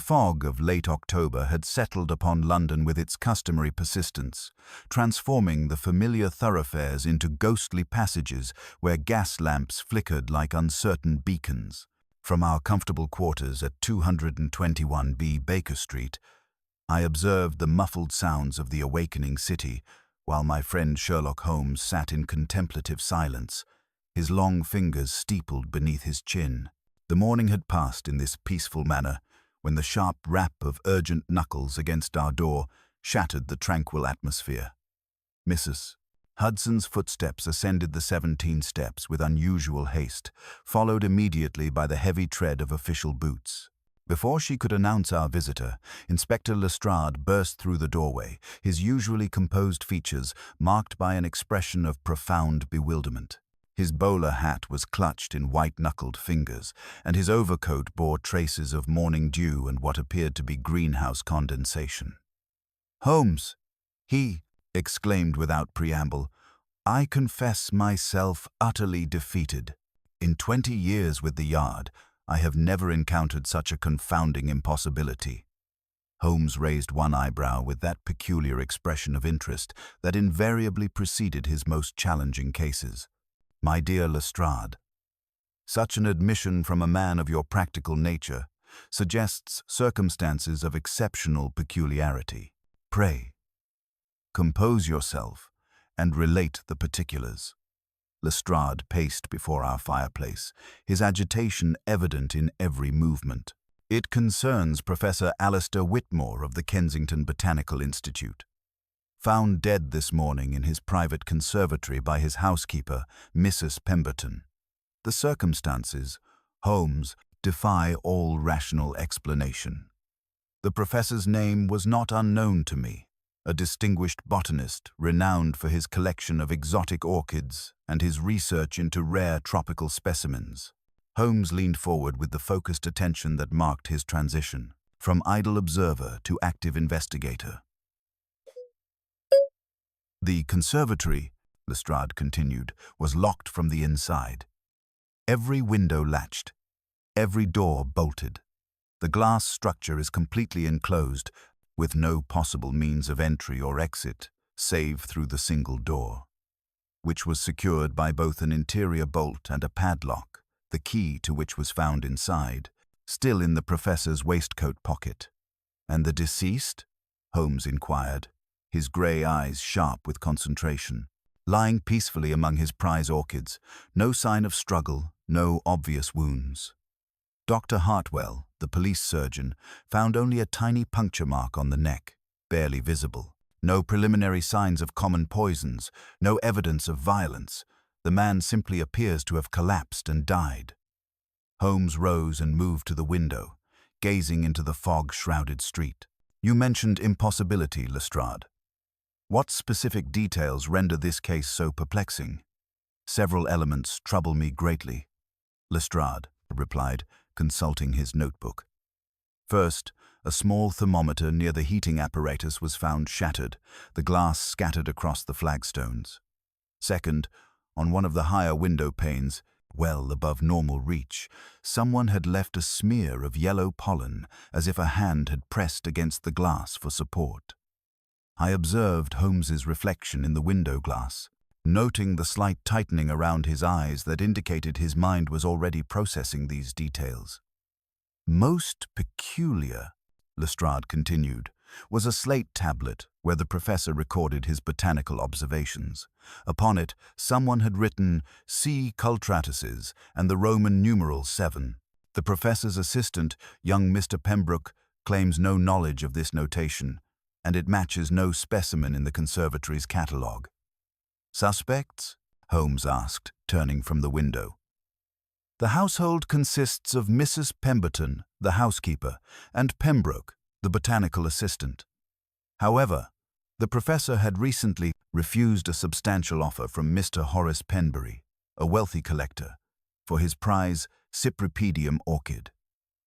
The fog of late October had settled upon London with its customary persistence, transforming the familiar thoroughfares into ghostly passages where gas lamps flickered like uncertain beacons. From our comfortable quarters at 221B Baker Street, I observed the muffled sounds of the awakening city, while my friend Sherlock Holmes sat in contemplative silence, his long fingers steepled beneath his chin. The morning had passed in this peaceful manner, when the sharp rap of urgent knuckles against our door shattered the tranquil atmosphere. Mrs. Hudson's footsteps ascended the 17 steps with unusual haste, followed immediately by the heavy tread of official boots. Before she could announce our visitor, Inspector Lestrade burst through the doorway, his usually composed features marked by an expression of profound bewilderment. His bowler hat was clutched in white-knuckled fingers, and his overcoat bore traces of morning dew and what appeared to be greenhouse condensation. "Holmes," he exclaimed without preamble, "I confess myself utterly defeated. In 20 years with the Yard, I have never encountered such a confounding impossibility." Holmes raised one eyebrow with that peculiar expression of interest that invariably preceded his most challenging cases. "My dear Lestrade, such an admission from a man of your practical nature suggests circumstances of exceptional peculiarity. Pray, compose yourself and relate the particulars." Lestrade paced before our fireplace, his agitation evident in every movement. "It concerns Professor Alistair Whitmore of the Kensington Botanical Institute. Found dead this morning in his private conservatory by his housekeeper, Mrs. Pemberton. The circumstances, Holmes, defy all rational explanation. The professor's name was not unknown to me, a distinguished botanist renowned for his collection of exotic orchids and his research into rare tropical specimens." Holmes leaned forward with the focused attention that marked his transition, from idle observer to active investigator. "The conservatory," Lestrade continued, "was locked from the inside. Every window latched, every door bolted. The glass structure is completely enclosed, with no possible means of entry or exit, save through the single door, which was secured by both an interior bolt and a padlock, the key to which was found inside, still in the professor's waistcoat pocket." "And the deceased?" Holmes inquired, his grey eyes sharp with concentration. "Lying peacefully among his prize orchids, no sign of struggle, no obvious wounds. Dr. Hartwell, the police surgeon, found only a tiny puncture mark on the neck, barely visible. No preliminary signs of common poisons, no evidence of violence. The man simply appears to have collapsed and died." Holmes rose and moved to the window, gazing into the fog-shrouded street. "You mentioned impossibility, Lestrade. What specific details render this case so perplexing?" "Several elements trouble me greatly," Lestrade replied, consulting his notebook. "First, a small thermometer near the heating apparatus was found shattered, the glass scattered across the flagstones. Second, on one of the higher window panes, well above normal reach, someone had left a smear of yellow pollen, as if a hand had pressed against the glass for support. I observed Holmes's reflection in the window glass, noting the slight tightening around his eyes that indicated his mind was already processing these details. Most peculiar," Lestrade continued, "was a slate tablet where the professor recorded his botanical observations. Upon it, someone had written C. cultratices and the Roman numeral 7. The professor's assistant, young Mr. Pembroke, claims no knowledge of this notation, and it matches no specimen in the conservatory's catalogue." "Suspects?" Holmes asked, turning from the window. "The household consists of Mrs. Pemberton, the housekeeper, and Pembroke, the botanical assistant. However, the professor had recently refused a substantial offer from Mr. Horace Penbury, a wealthy collector, for his prize Cypripedium orchid.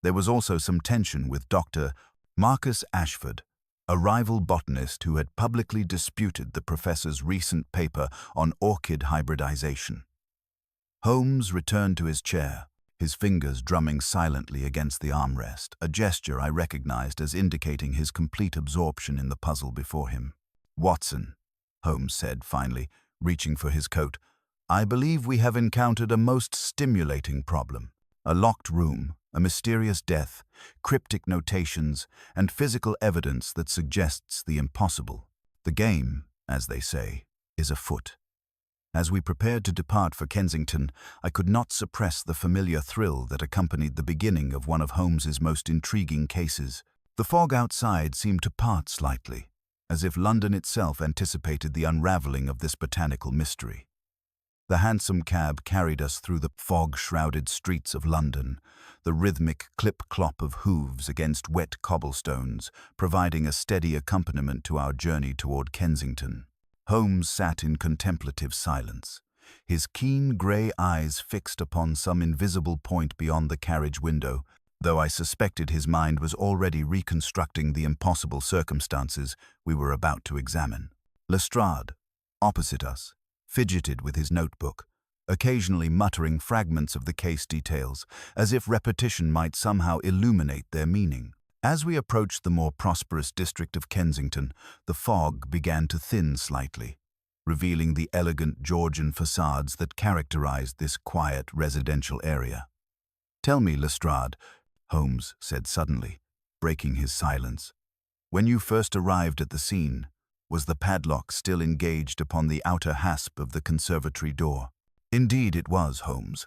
There was also some tension with Dr. Marcus Ashford, a rival botanist who had publicly disputed the professor's recent paper on orchid hybridization." Holmes returned to his chair, his fingers drumming silently against the armrest, a gesture I recognized as indicating his complete absorption in the puzzle before him. "Watson," Holmes said finally, reaching for his coat, "I believe we have encountered a most stimulating problem. A locked room, a mysterious death, cryptic notations, and physical evidence that suggests the impossible. The game, as they say, is afoot." As we prepared to depart for Kensington, I could not suppress the familiar thrill that accompanied the beginning of one of Holmes's most intriguing cases. The fog outside seemed to part slightly, as if London itself anticipated the unraveling of this botanical mystery. The hansom cab carried us through the fog-shrouded streets of London, the rhythmic clip-clop of hooves against wet cobblestones, providing a steady accompaniment to our journey toward Kensington. Holmes sat in contemplative silence, his keen grey eyes fixed upon some invisible point beyond the carriage window, though I suspected his mind was already reconstructing the impossible circumstances we were about to examine. Lestrade, opposite us, fidgeted with his notebook, occasionally muttering fragments of the case details, as if repetition might somehow illuminate their meaning. As we approached the more prosperous district of Kensington, the fog began to thin slightly, revealing the elegant Georgian facades that characterized this quiet residential area. "Tell me, Lestrade," Holmes said suddenly, breaking his silence, "when you first arrived at the scene, was the padlock still engaged upon the outer hasp of the conservatory door?" "Indeed it was, Holmes.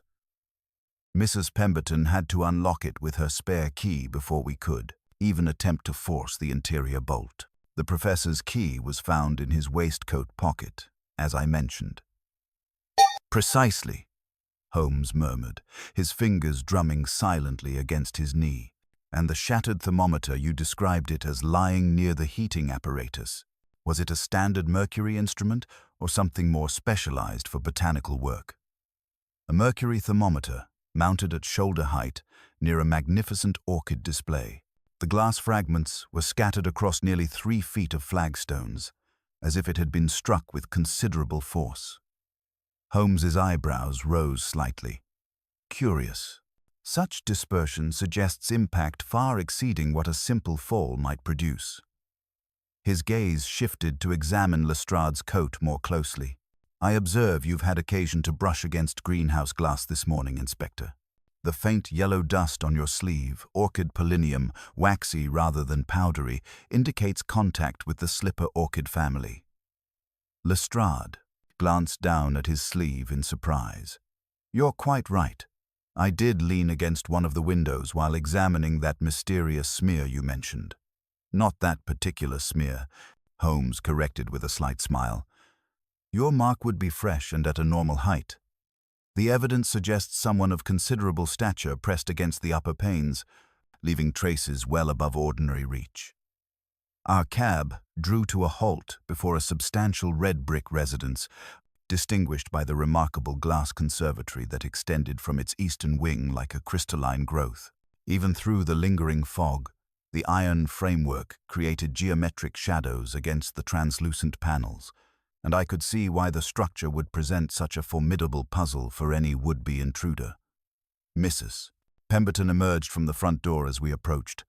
Mrs. Pemberton had to unlock it with her spare key before we could even attempt to force the interior bolt. The professor's key was found in his waistcoat pocket, as I mentioned." "Precisely," Holmes murmured, his fingers drumming silently against his knee. "And the shattered thermometer, you described it as lying near the heating apparatus. Was it a standard mercury instrument or something more specialized for botanical work?" "A mercury thermometer, mounted at shoulder height near a magnificent orchid display. The glass fragments were scattered across nearly 3 feet of flagstones, as if it had been struck with considerable force." Holmes's eyebrows rose slightly. "Curious. Such dispersion suggests impact far exceeding what a simple fall might produce." His gaze shifted to examine Lestrade's coat more closely. "I observe you've had occasion to brush against greenhouse glass this morning, Inspector. The faint yellow dust on your sleeve, orchid polinium, waxy rather than powdery, indicates contact with the slipper orchid family." Lestrade glanced down at his sleeve in surprise. "You're quite right. I did lean against one of the windows while examining that mysterious smear you mentioned." "Not that particular smear," Holmes corrected with a slight smile. "Your mark would be fresh and at a normal height. The evidence suggests someone of considerable stature pressed against the upper panes, leaving traces well above ordinary reach." Our cab drew to a halt before a substantial red brick residence, distinguished by the remarkable glass conservatory that extended from its eastern wing like a crystalline growth. Even through the lingering fog, the iron framework created geometric shadows against the translucent panels, and I could see why the structure would present such a formidable puzzle for any would-be intruder. Mrs. Pemberton emerged from the front door as we approached,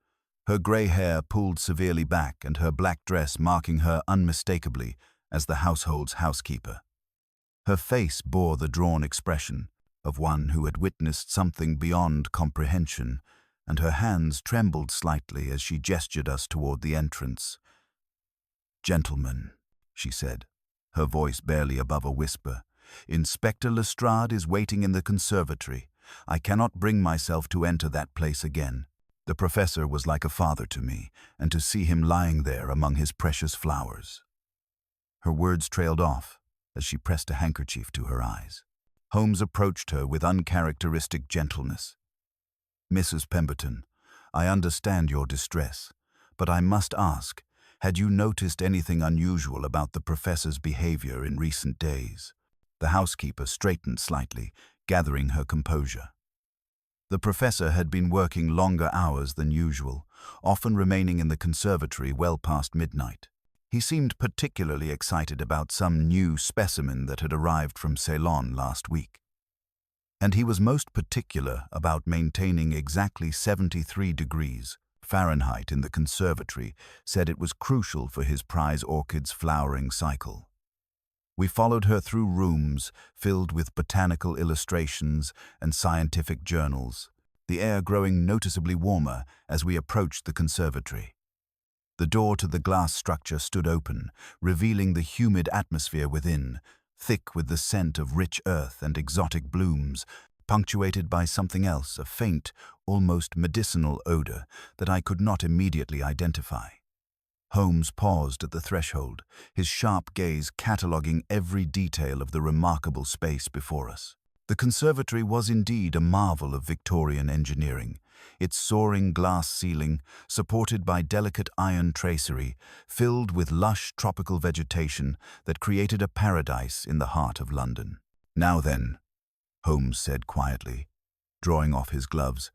her grey hair pulled severely back and her black dress marking her unmistakably as the household's housekeeper. Her face bore the drawn expression of one who had witnessed something beyond comprehension, and her hands trembled slightly as she gestured us toward the entrance. "Gentlemen," she said, her voice barely above a whisper, "Inspector Lestrade is waiting in the conservatory. I cannot bring myself to enter that place again. The professor was like a father to me, and to see him lying there among his precious flowers." Her words trailed off as she pressed a handkerchief to her eyes. Holmes approached her with uncharacteristic gentleness. "Mrs. Pemberton, I understand your distress, but I must ask, had you noticed anything unusual about the professor's behavior in recent days?" The housekeeper straightened slightly, gathering her composure. The professor had been working longer hours than usual, often remaining in the conservatory well past midnight. He seemed particularly excited about some new specimen that had arrived from Ceylon last week. And he was most particular about maintaining exactly 73 degrees Fahrenheit in the conservatory, said it was crucial for his prize orchid's flowering cycle. We followed her through rooms filled with botanical illustrations and scientific journals, the air growing noticeably warmer as we approached the conservatory. The door to the glass structure stood open, revealing the humid atmosphere within, thick with the scent of rich earth and exotic blooms, punctuated by something else, a faint, almost medicinal odor that I could not immediately identify. Holmes paused at the threshold, his sharp gaze cataloguing every detail of the remarkable space before us. The conservatory was indeed a marvel of Victorian engineering, its soaring glass ceiling, supported by delicate iron tracery, filled with lush tropical vegetation that created a paradise in the heart of London. "Now then," Holmes said quietly, drawing off his gloves,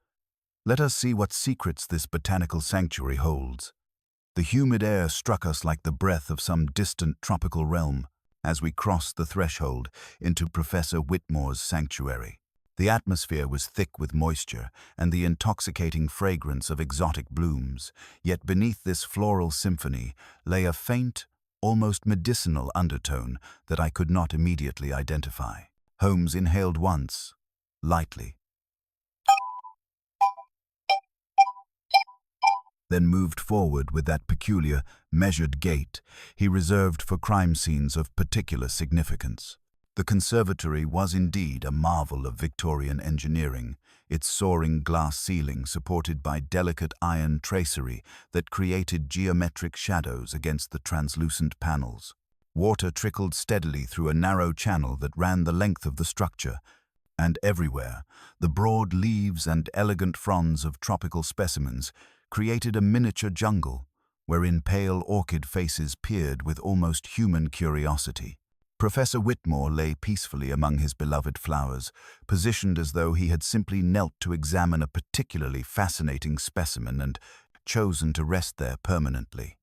"let us see what secrets this botanical sanctuary holds." The humid air struck us like the breath of some distant tropical realm as we crossed the threshold into Professor Whitmore's sanctuary. The atmosphere was thick with moisture and the intoxicating fragrance of exotic blooms, yet beneath this floral symphony lay a faint, almost medicinal undertone that I could not immediately identify. Holmes inhaled once, lightly, then moved forward with that peculiar, measured gait he reserved for crime scenes of particular significance. The conservatory was indeed a marvel of Victorian engineering, its soaring glass ceiling supported by delicate iron tracery that created geometric shadows against the translucent panels. Water trickled steadily through a narrow channel that ran the length of the structure, and everywhere, the broad leaves and elegant fronds of tropical specimens created a miniature jungle wherein pale orchid faces peered with almost human curiosity. Professor Whitmore lay peacefully among his beloved flowers, positioned as though he had simply knelt to examine a particularly fascinating specimen and chosen to rest there permanently.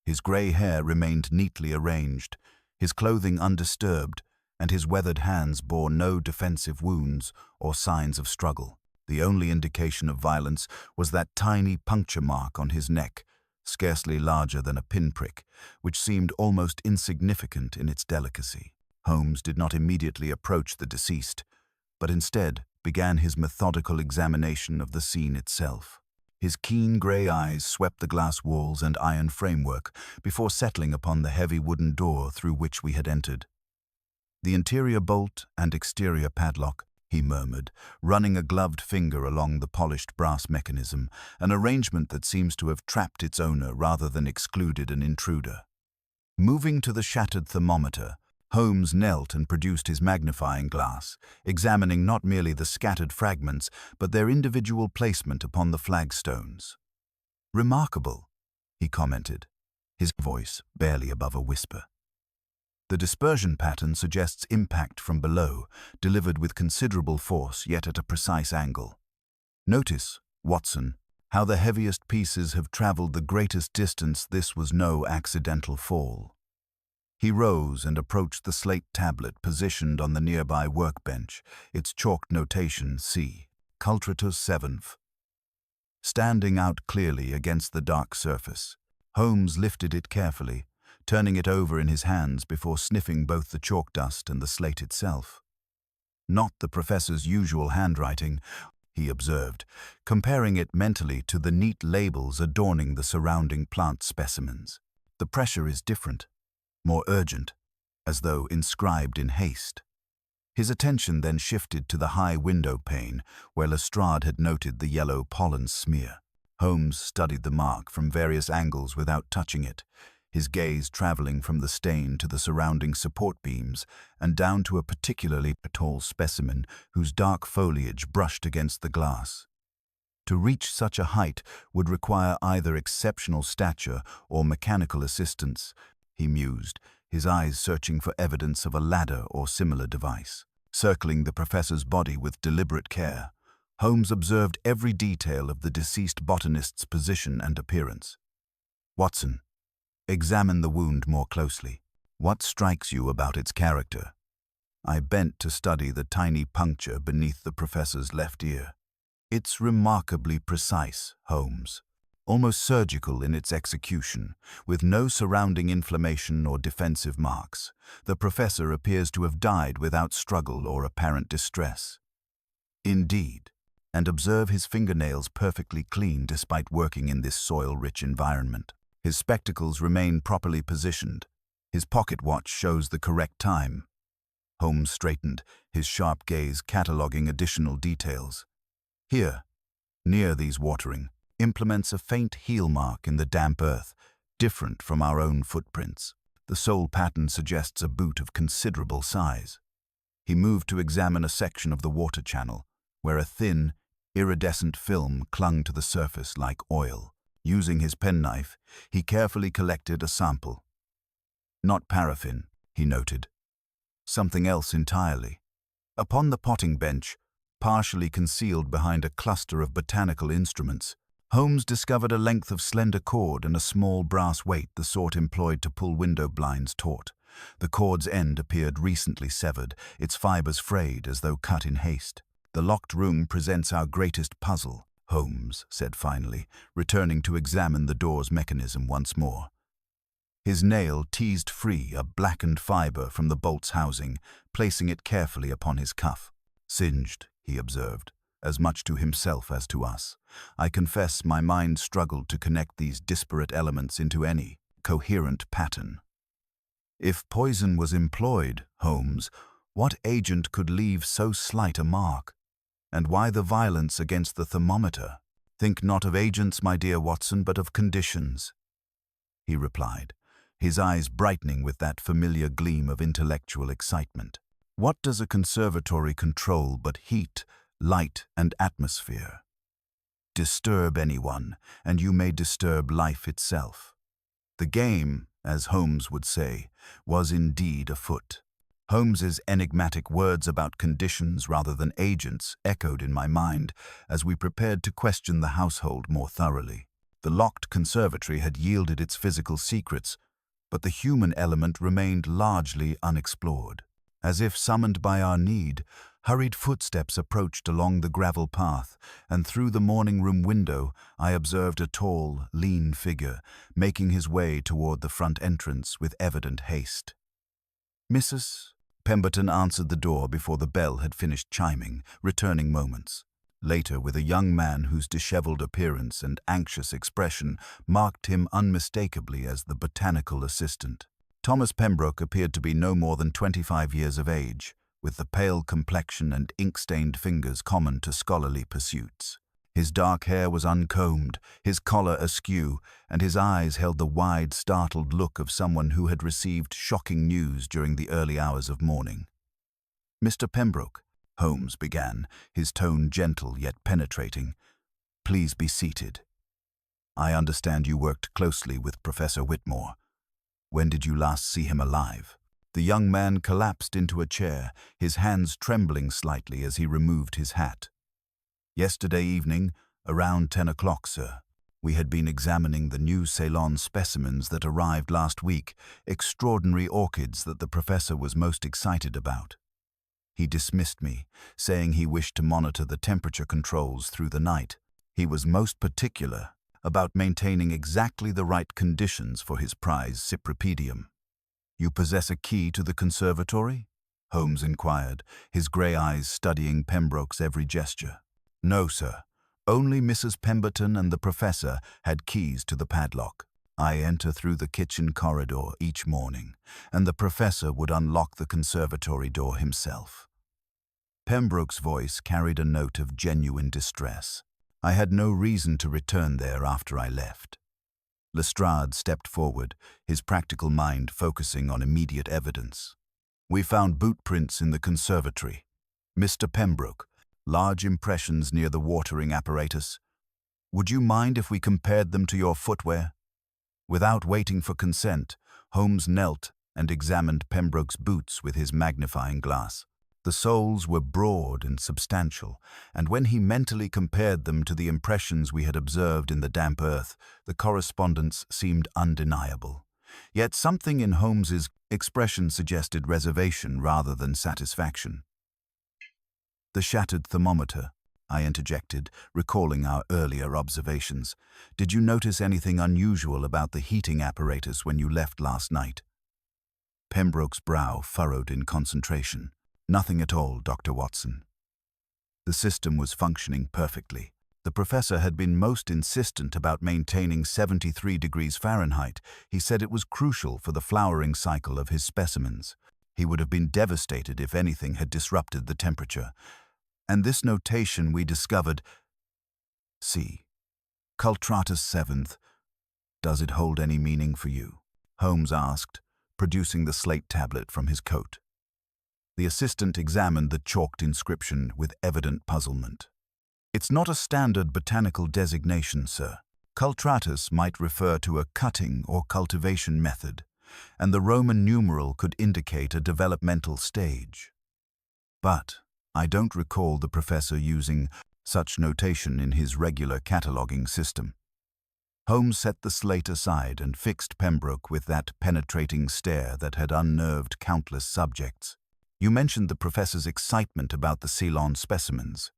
His grey hair remained neatly arranged, his clothing undisturbed, and his weathered hands bore no defensive wounds or signs of struggle. The only indication of violence was that tiny puncture mark on his neck, scarcely larger than a pinprick, which seemed almost insignificant in its delicacy. Holmes did not immediately approach the deceased, but instead began his methodical examination of the scene itself. His keen grey eyes swept the glass walls and iron framework before settling upon the heavy wooden door through which we had entered. "The interior bolt and exterior padlock," he murmured, running a gloved finger along the polished brass mechanism, an arrangement that seems to have trapped its owner rather than excluded an intruder. Moving to the shattered thermometer, Holmes knelt and produced his magnifying glass, examining not merely the scattered fragments, but their individual placement upon the flagstones. "Remarkable," he commented, his voice barely above a whisper. "The dispersion pattern suggests impact from below, delivered with considerable force yet at a precise angle. Notice, Watson, how the heaviest pieces have traveled the greatest distance. This was no accidental fall." He rose and approached the slate tablet positioned on the nearby workbench, its chalked notation C, Cultratus seventh, standing out clearly against the dark surface. Holmes lifted it carefully, turning it over in his hands before sniffing both the chalk dust and the slate itself. "Not the professor's usual handwriting," he observed, comparing it mentally to the neat labels adorning the surrounding plant specimens. "The pressure is different, more urgent, as though inscribed in haste." His attention then shifted to the high window pane where Lestrade had noted the yellow pollen smear. Holmes studied the mark from various angles without touching it, his gaze traveling from the stain to the surrounding support beams and down to a particularly tall specimen whose dark foliage brushed against the glass. To reach such a height would require either exceptional stature or mechanical assistance, he mused, his eyes searching for evidence of a ladder or similar device. Circling the professor's body with deliberate care, Holmes observed every detail of the deceased botanist's position and appearance. "Watson, examine the wound more closely. What strikes you about its character?" I bent to study the tiny puncture beneath the professor's left ear. It's remarkably precise, Holmes. Almost surgical in its execution, with no surrounding inflammation or defensive marks. The professor appears to have died without struggle or apparent distress. Indeed, and observe his fingernails perfectly clean despite working in this soil-rich environment. His spectacles remain properly positioned. His pocket watch shows the correct time. Holmes straightened, his sharp gaze cataloguing additional details. Here, near these watering implements, a faint heel mark in the damp earth, different from our own footprints. The sole pattern suggests a boot of considerable size. He moved to examine a section of the water channel, where a thin, iridescent film clung to the surface like oil. Using his penknife, he carefully collected a sample. Not paraffin, he noted. Something else entirely. Upon the potting bench, partially concealed behind a cluster of botanical instruments, Holmes discovered a length of slender cord and a small brass weight, the sort employed to pull window blinds taut. The cord's end appeared recently severed, its fibers frayed as though cut in haste. "The locked room presents our greatest puzzle," Holmes said finally, returning to examine the door's mechanism once more. His nail teased free a blackened fiber from the bolt's housing, placing it carefully upon his cuff. "Singed," he observed, as much to himself as to us. I confess my mind struggled to connect these disparate elements into any coherent pattern. If poison was employed, Holmes, what agent could leave so slight a mark? And why the violence against the thermometer? "Think not of agents, my dear Watson, but of conditions," he replied, his eyes brightening with that familiar gleam of intellectual excitement. "What does a conservatory control but heat, light, and atmosphere? Disturb anyone, and you may disturb life itself." The game, as Holmes would say, was indeed afoot. Holmes's enigmatic words about conditions rather than agents echoed in my mind as we prepared to question the household more thoroughly. The locked conservatory had yielded its physical secrets, but the human element remained largely unexplored. As if summoned by our need, hurried footsteps approached along the gravel path, and through the morning room window I observed a tall, lean figure making his way toward the front entrance with evident haste. "Mrs. Pemberton answered the door before the bell had finished chiming, returning moments later with a young man whose disheveled appearance and anxious expression marked him unmistakably as the botanical assistant. Thomas Pembroke appeared to be no more than 25 years of age, with the pale complexion and ink-stained fingers common to scholarly pursuits. His dark hair was uncombed, his collar askew, and his eyes held the wide, startled look of someone who had received shocking news during the early hours of morning. "Mr. Pembroke," Holmes began, his tone gentle yet penetrating, "please be seated. I understand you worked closely with Professor Whitmore. When did you last see him alive?" The young man collapsed into a chair, his hands trembling slightly as he removed his hat. "Yesterday evening, around 10 o'clock, sir. We had been examining the new Ceylon specimens that arrived last week, extraordinary orchids that the professor was most excited about. He dismissed me, saying he wished to monitor the temperature controls through the night. He was most particular about maintaining exactly the right conditions for his prize Cypripedium." "You possess a key to the conservatory?" Holmes inquired, his grey eyes studying Pembroke's every gesture. "No, sir. Only Mrs. Pemberton and the professor had keys to the padlock. I enter through the kitchen corridor each morning, and the professor would unlock the conservatory door himself." Pembroke's voice carried a note of genuine distress. "I had no reason to return there after I left." Lestrade stepped forward, his practical mind focusing on immediate evidence. "We found boot prints in the conservatory. Mr. Pembroke, large impressions near the watering apparatus. Would you mind if we compared them to your footwear?" Without waiting for consent, Holmes knelt and examined Pembroke's boots with his magnifying glass. The soles were broad and substantial, and when he mentally compared them to the impressions we had observed in the damp earth, the correspondence seemed undeniable. Yet something in Holmes's expression suggested reservation rather than satisfaction. "The shattered thermometer," I interjected, recalling our earlier observations. "Did you notice anything unusual about the heating apparatus when you left last night?" Pembroke's brow furrowed in concentration. "Nothing at all, Dr. Watson." The system was functioning perfectly. The professor had been most insistent about maintaining 73 degrees Fahrenheit. He said it was crucial for the flowering cycle of his specimens. He would have been devastated if anything had disrupted the temperature. And this notation we discovered, C. Cultratus seventh. Does it hold any meaning for you? Holmes asked, producing the slate tablet from his coat. The assistant examined the chalked inscription with evident puzzlement. "It's not a standard botanical designation, sir. Cultratus might refer to a cutting or cultivation method, and the Roman numeral could indicate a developmental stage. But I don't recall the professor using such notation in his regular cataloguing system." Holmes set the slate aside and fixed Pembroke with that penetrating stare that had unnerved countless subjects. "You mentioned the professor's excitement about the Ceylon specimens.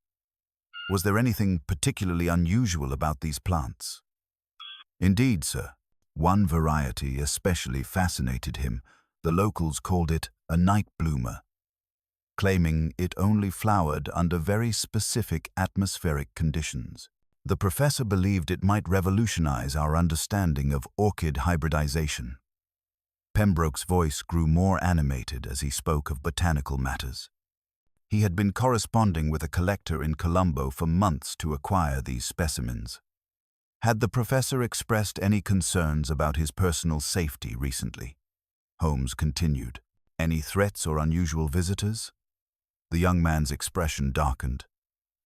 Was there anything particularly unusual about these plants?" "Indeed, sir. One variety especially fascinated him. The locals called it a night bloomer, claiming it only flowered under very specific atmospheric conditions. The professor believed it might revolutionize our understanding of orchid hybridization." Pembroke's voice grew more animated as he spoke of botanical matters. He had been corresponding with a collector in Colombo for months to acquire these specimens. Had the professor expressed any concerns about his personal safety recently? Holmes continued. "Any threats or unusual visitors?" The young man's expression darkened.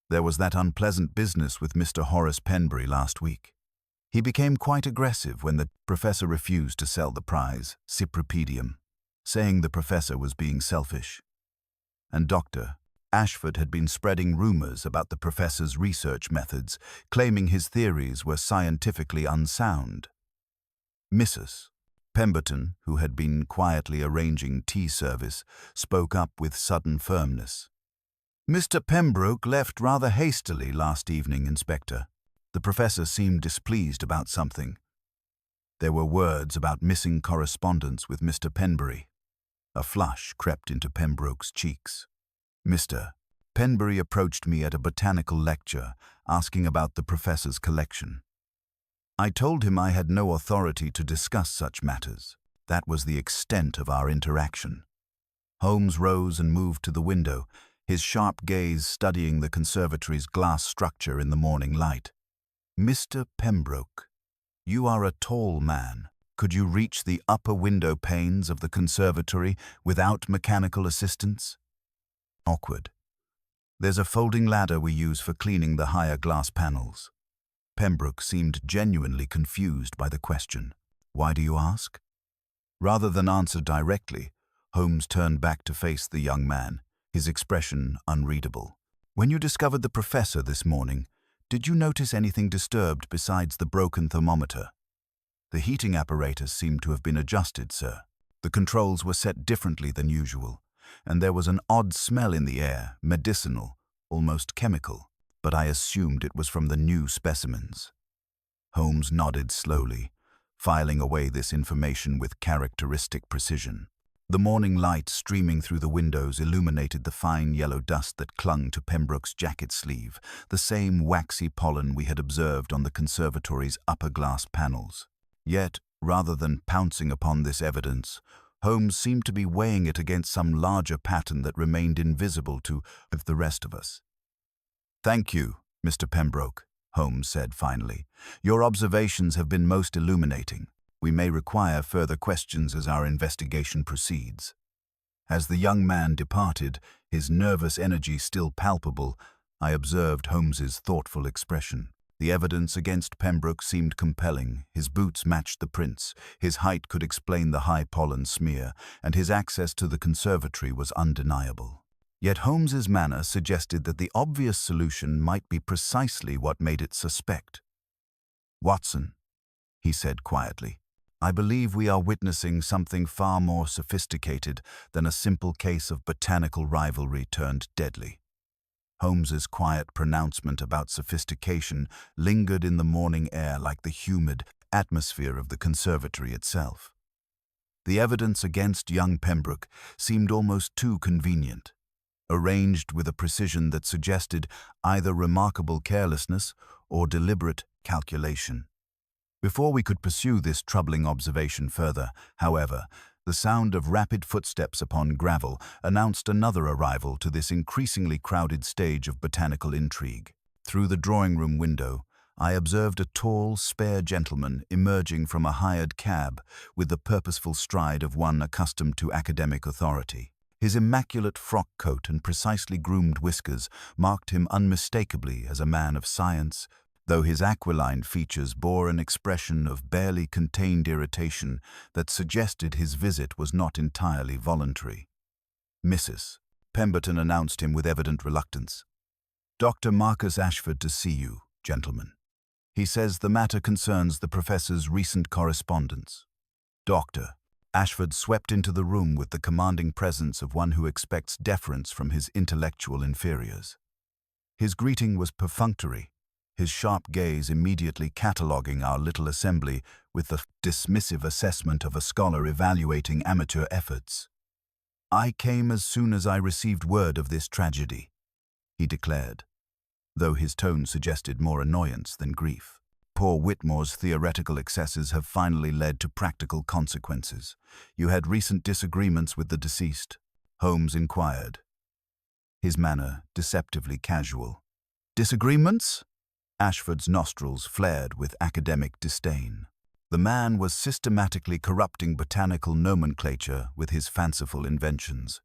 "There was that unpleasant business with Mr. Horace Penbury last week. He became quite aggressive when the professor refused to sell the prize, Cypripedium, saying the professor was being selfish. And Dr. Ashford had been spreading rumors about the professor's research methods, claiming his theories were scientifically unsound. Mrs. Pemberton, who had been quietly arranging tea service, spoke up with sudden firmness. "Mr. Pembroke left rather hastily last evening, Inspector. The professor seemed displeased about something. There were words about missing correspondence with Mr. Penbury." A flush crept into Pembroke's cheeks. "Mr. Penbury approached me at a botanical lecture, asking about the professor's collection. I told him I had no authority to discuss such matters. That was the extent of our interaction." Holmes rose and moved to the window, his sharp gaze studying the conservatory's glass structure in the morning light. "Mr. Pembroke, you are a tall man. Could you reach the upper window panes of the conservatory without mechanical assistance?" "Awkward. There's a folding ladder we use for cleaning the higher glass panels." Pembroke seemed genuinely confused by the question. "Why do you ask?" Rather than answer directly, Holmes turned back to face the young man, his expression unreadable. "When you discovered the professor this morning, did you notice anything disturbed besides the broken thermometer?" "The heating apparatus seemed to have been adjusted, sir. The controls were set differently than usual, and there was an odd smell in the air, medicinal, almost chemical, but I assumed it was from the new specimens." Holmes nodded slowly, filing away this information with characteristic precision. The morning light streaming through the windows illuminated the fine yellow dust that clung to Pembroke's jacket sleeve, the same waxy pollen we had observed on the conservatory's upper glass panels. Yet, rather than pouncing upon this evidence, Holmes seemed to be weighing it against some larger pattern that remained invisible to the rest of us. "Thank you, Mr. Pembroke," Holmes said finally. "Your observations have been most illuminating. We may require further questions as our investigation proceeds." As the young man departed, his nervous energy still palpable, I observed Holmes's thoughtful expression. The evidence against Pembroke seemed compelling. His boots matched the prints, his height could explain the high pollen smear, and his access to the conservatory was undeniable. Yet Holmes's manner suggested that the obvious solution might be precisely what made it suspect. "Watson," he said quietly, I believe we are witnessing something far more sophisticated than a simple case of botanical rivalry turned deadly. Holmes's quiet pronouncement about sophistication lingered in the morning air like the humid atmosphere of the conservatory itself. The evidence against young Pembroke seemed almost too convenient, arranged with a precision that suggested either remarkable carelessness or deliberate calculation. Before we could pursue this troubling observation further, however, the sound of rapid footsteps upon gravel announced another arrival to this increasingly crowded stage of botanical intrigue. Through the drawing-room window, I observed a tall, spare gentleman emerging from a hired cab with the purposeful stride of one accustomed to academic authority. His immaculate frock coat and precisely groomed whiskers marked him unmistakably as a man of science, though his aquiline features bore an expression of barely contained irritation that suggested his visit was not entirely voluntary. "Mrs. Pemberton," announced him with evident reluctance. "Dr. Marcus Ashford to see you, gentlemen. He says the matter concerns the professor's recent correspondence." "Doctor." Ashford swept into the room with the commanding presence of one who expects deference from his intellectual inferiors. His greeting was perfunctory, his sharp gaze immediately cataloguing our little assembly with the dismissive assessment of a scholar evaluating amateur efforts. "I came as soon as I received word of this tragedy," he declared, though his tone suggested more annoyance than grief. "Poor Whitmore's theoretical excesses have finally led to practical consequences. You had recent disagreements with the deceased?" Holmes inquired, his manner deceptively casual. "Disagreements?" Ashford's nostrils flared with academic disdain. The man was systematically corrupting botanical nomenclature with his fanciful inventions.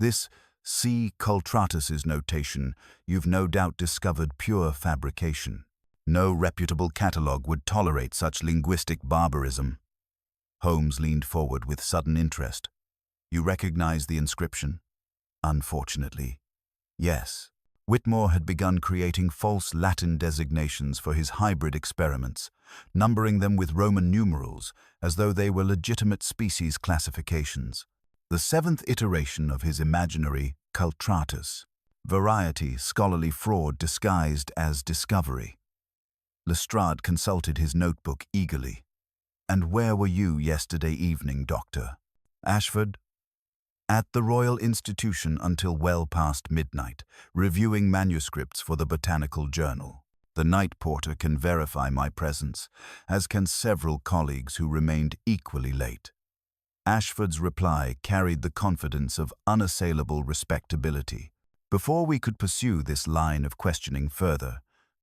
"This C. cultratus's notation you've no doubt discovered pure fabrication. No reputable catalogue would tolerate such linguistic barbarism." Holmes leaned forward with sudden interest. "You recognize the inscription?" "Unfortunately, yes." Whitmore had begun creating false Latin designations for his hybrid experiments, numbering them with Roman numerals as though they were legitimate species classifications. The seventh iteration of his imaginary cultratus, variety, scholarly fraud disguised as discovery. Lestrade consulted his notebook eagerly. "And where were you yesterday evening, Doctor?" "Ashford?" "At the Royal Institution until well past midnight, reviewing manuscripts for the Botanical Journal. The night porter can verify my presence, as can several colleagues who remained equally late." Ashford's reply carried the confidence of unassailable respectability. Before we could pursue this line of questioning further,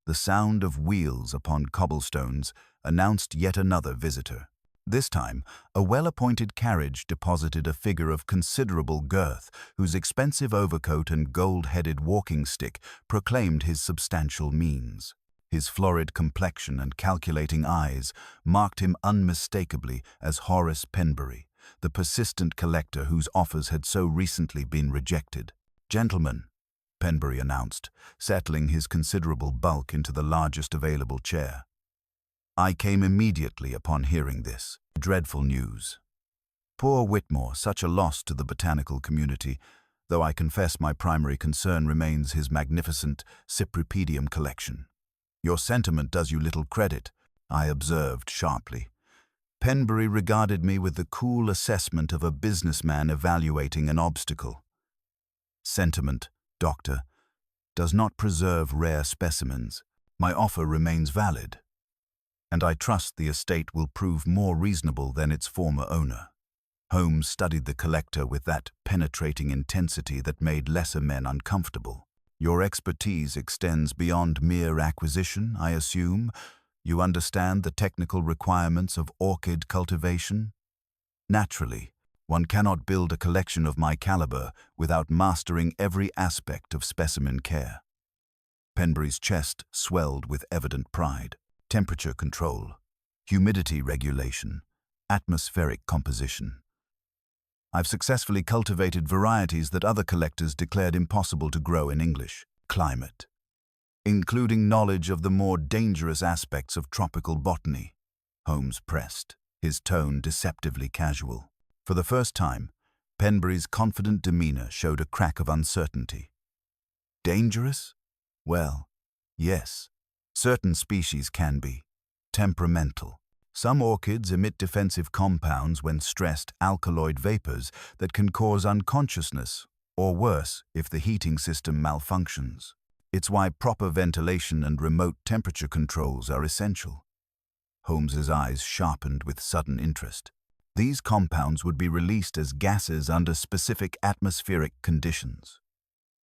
the sound of wheels upon cobblestones announced yet another visitor. This time, a well-appointed carriage deposited a figure of considerable girth, whose expensive overcoat and gold-headed walking stick proclaimed his substantial means. His florid complexion and calculating eyes marked him unmistakably as Horace Penbury, the persistent collector whose offers had so recently been rejected. "Gentlemen," Penbury announced, settling his considerable bulk into the largest available chair. "I came immediately upon hearing this dreadful news. Poor Whitmore, such a loss to the botanical community, though I confess my primary concern remains his magnificent Cypripedium collection." "Your sentiment does you little credit," I observed sharply. Penbury regarded me with the cool assessment of a businessman evaluating an obstacle. "Sentiment, Doctor, does not preserve rare specimens. My offer remains valid, and I trust the estate will prove more reasonable than its former owner." Holmes studied the collector with that penetrating intensity that made lesser men uncomfortable. "Your expertise extends beyond mere acquisition, I assume. You understand the technical requirements of orchid cultivation?" "Naturally. One cannot build a collection of my caliber without mastering every aspect of specimen care." Penbury's chest swelled with evident pride. "Temperature control, humidity regulation, atmospheric composition. I've successfully cultivated varieties that other collectors declared impossible to grow in English climate, including knowledge of the more dangerous aspects of tropical botany," Holmes pressed. his tone deceptively casual. For the first time, Penbury's confident demeanor showed a crack of uncertainty. Dangerous? Well, yes. Certain species can be. Temperamental. Some orchids emit defensive compounds when stressed, alkaloid vapors that can cause unconsciousness, or worse, if the heating system malfunctions. It's why proper ventilation and remote temperature controls are essential. Holmes's eyes sharpened with sudden interest. These compounds would be released as gases under specific atmospheric conditions.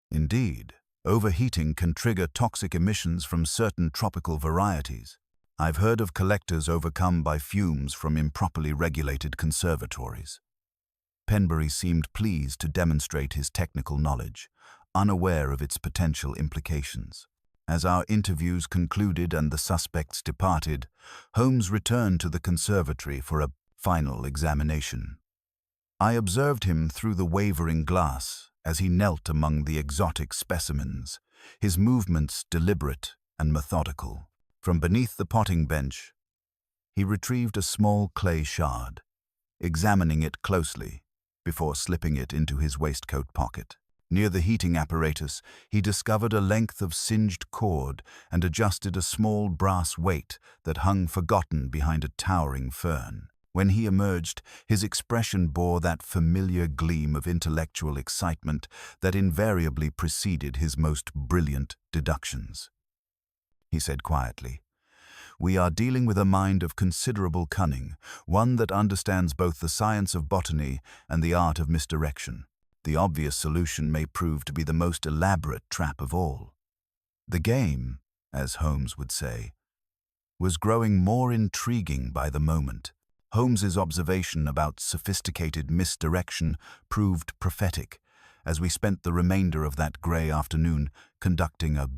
Indeed, overheating can trigger toxic emissions from certain tropical varieties. I've heard of collectors overcome by fumes from improperly regulated conservatories. Penbury seemed pleased to demonstrate his technical knowledge, unaware of its potential implications. As our interviews concluded and the suspects departed, Holmes returned to the conservatory for a final examination. I observed him through the wavering glass as he knelt among the exotic specimens, his movements deliberate and methodical. From beneath the potting bench, he retrieved a small clay shard, examining it closely before slipping it into his waistcoat pocket. Near the heating apparatus, he discovered a length of singed cord and adjusted a small brass weight that hung forgotten behind a towering fern. When he emerged, his expression bore that familiar gleam of intellectual excitement that invariably preceded his most brilliant deductions. He said quietly, "We are dealing with a mind of considerable cunning, one that understands both the science of botany and the art of misdirection. The obvious solution may prove to be the most elaborate trap of all." The game, as Holmes would say, was growing more intriguing by the moment. Holmes's observation about sophisticated misdirection proved prophetic, as we spent the remainder of that grey afternoon conducting a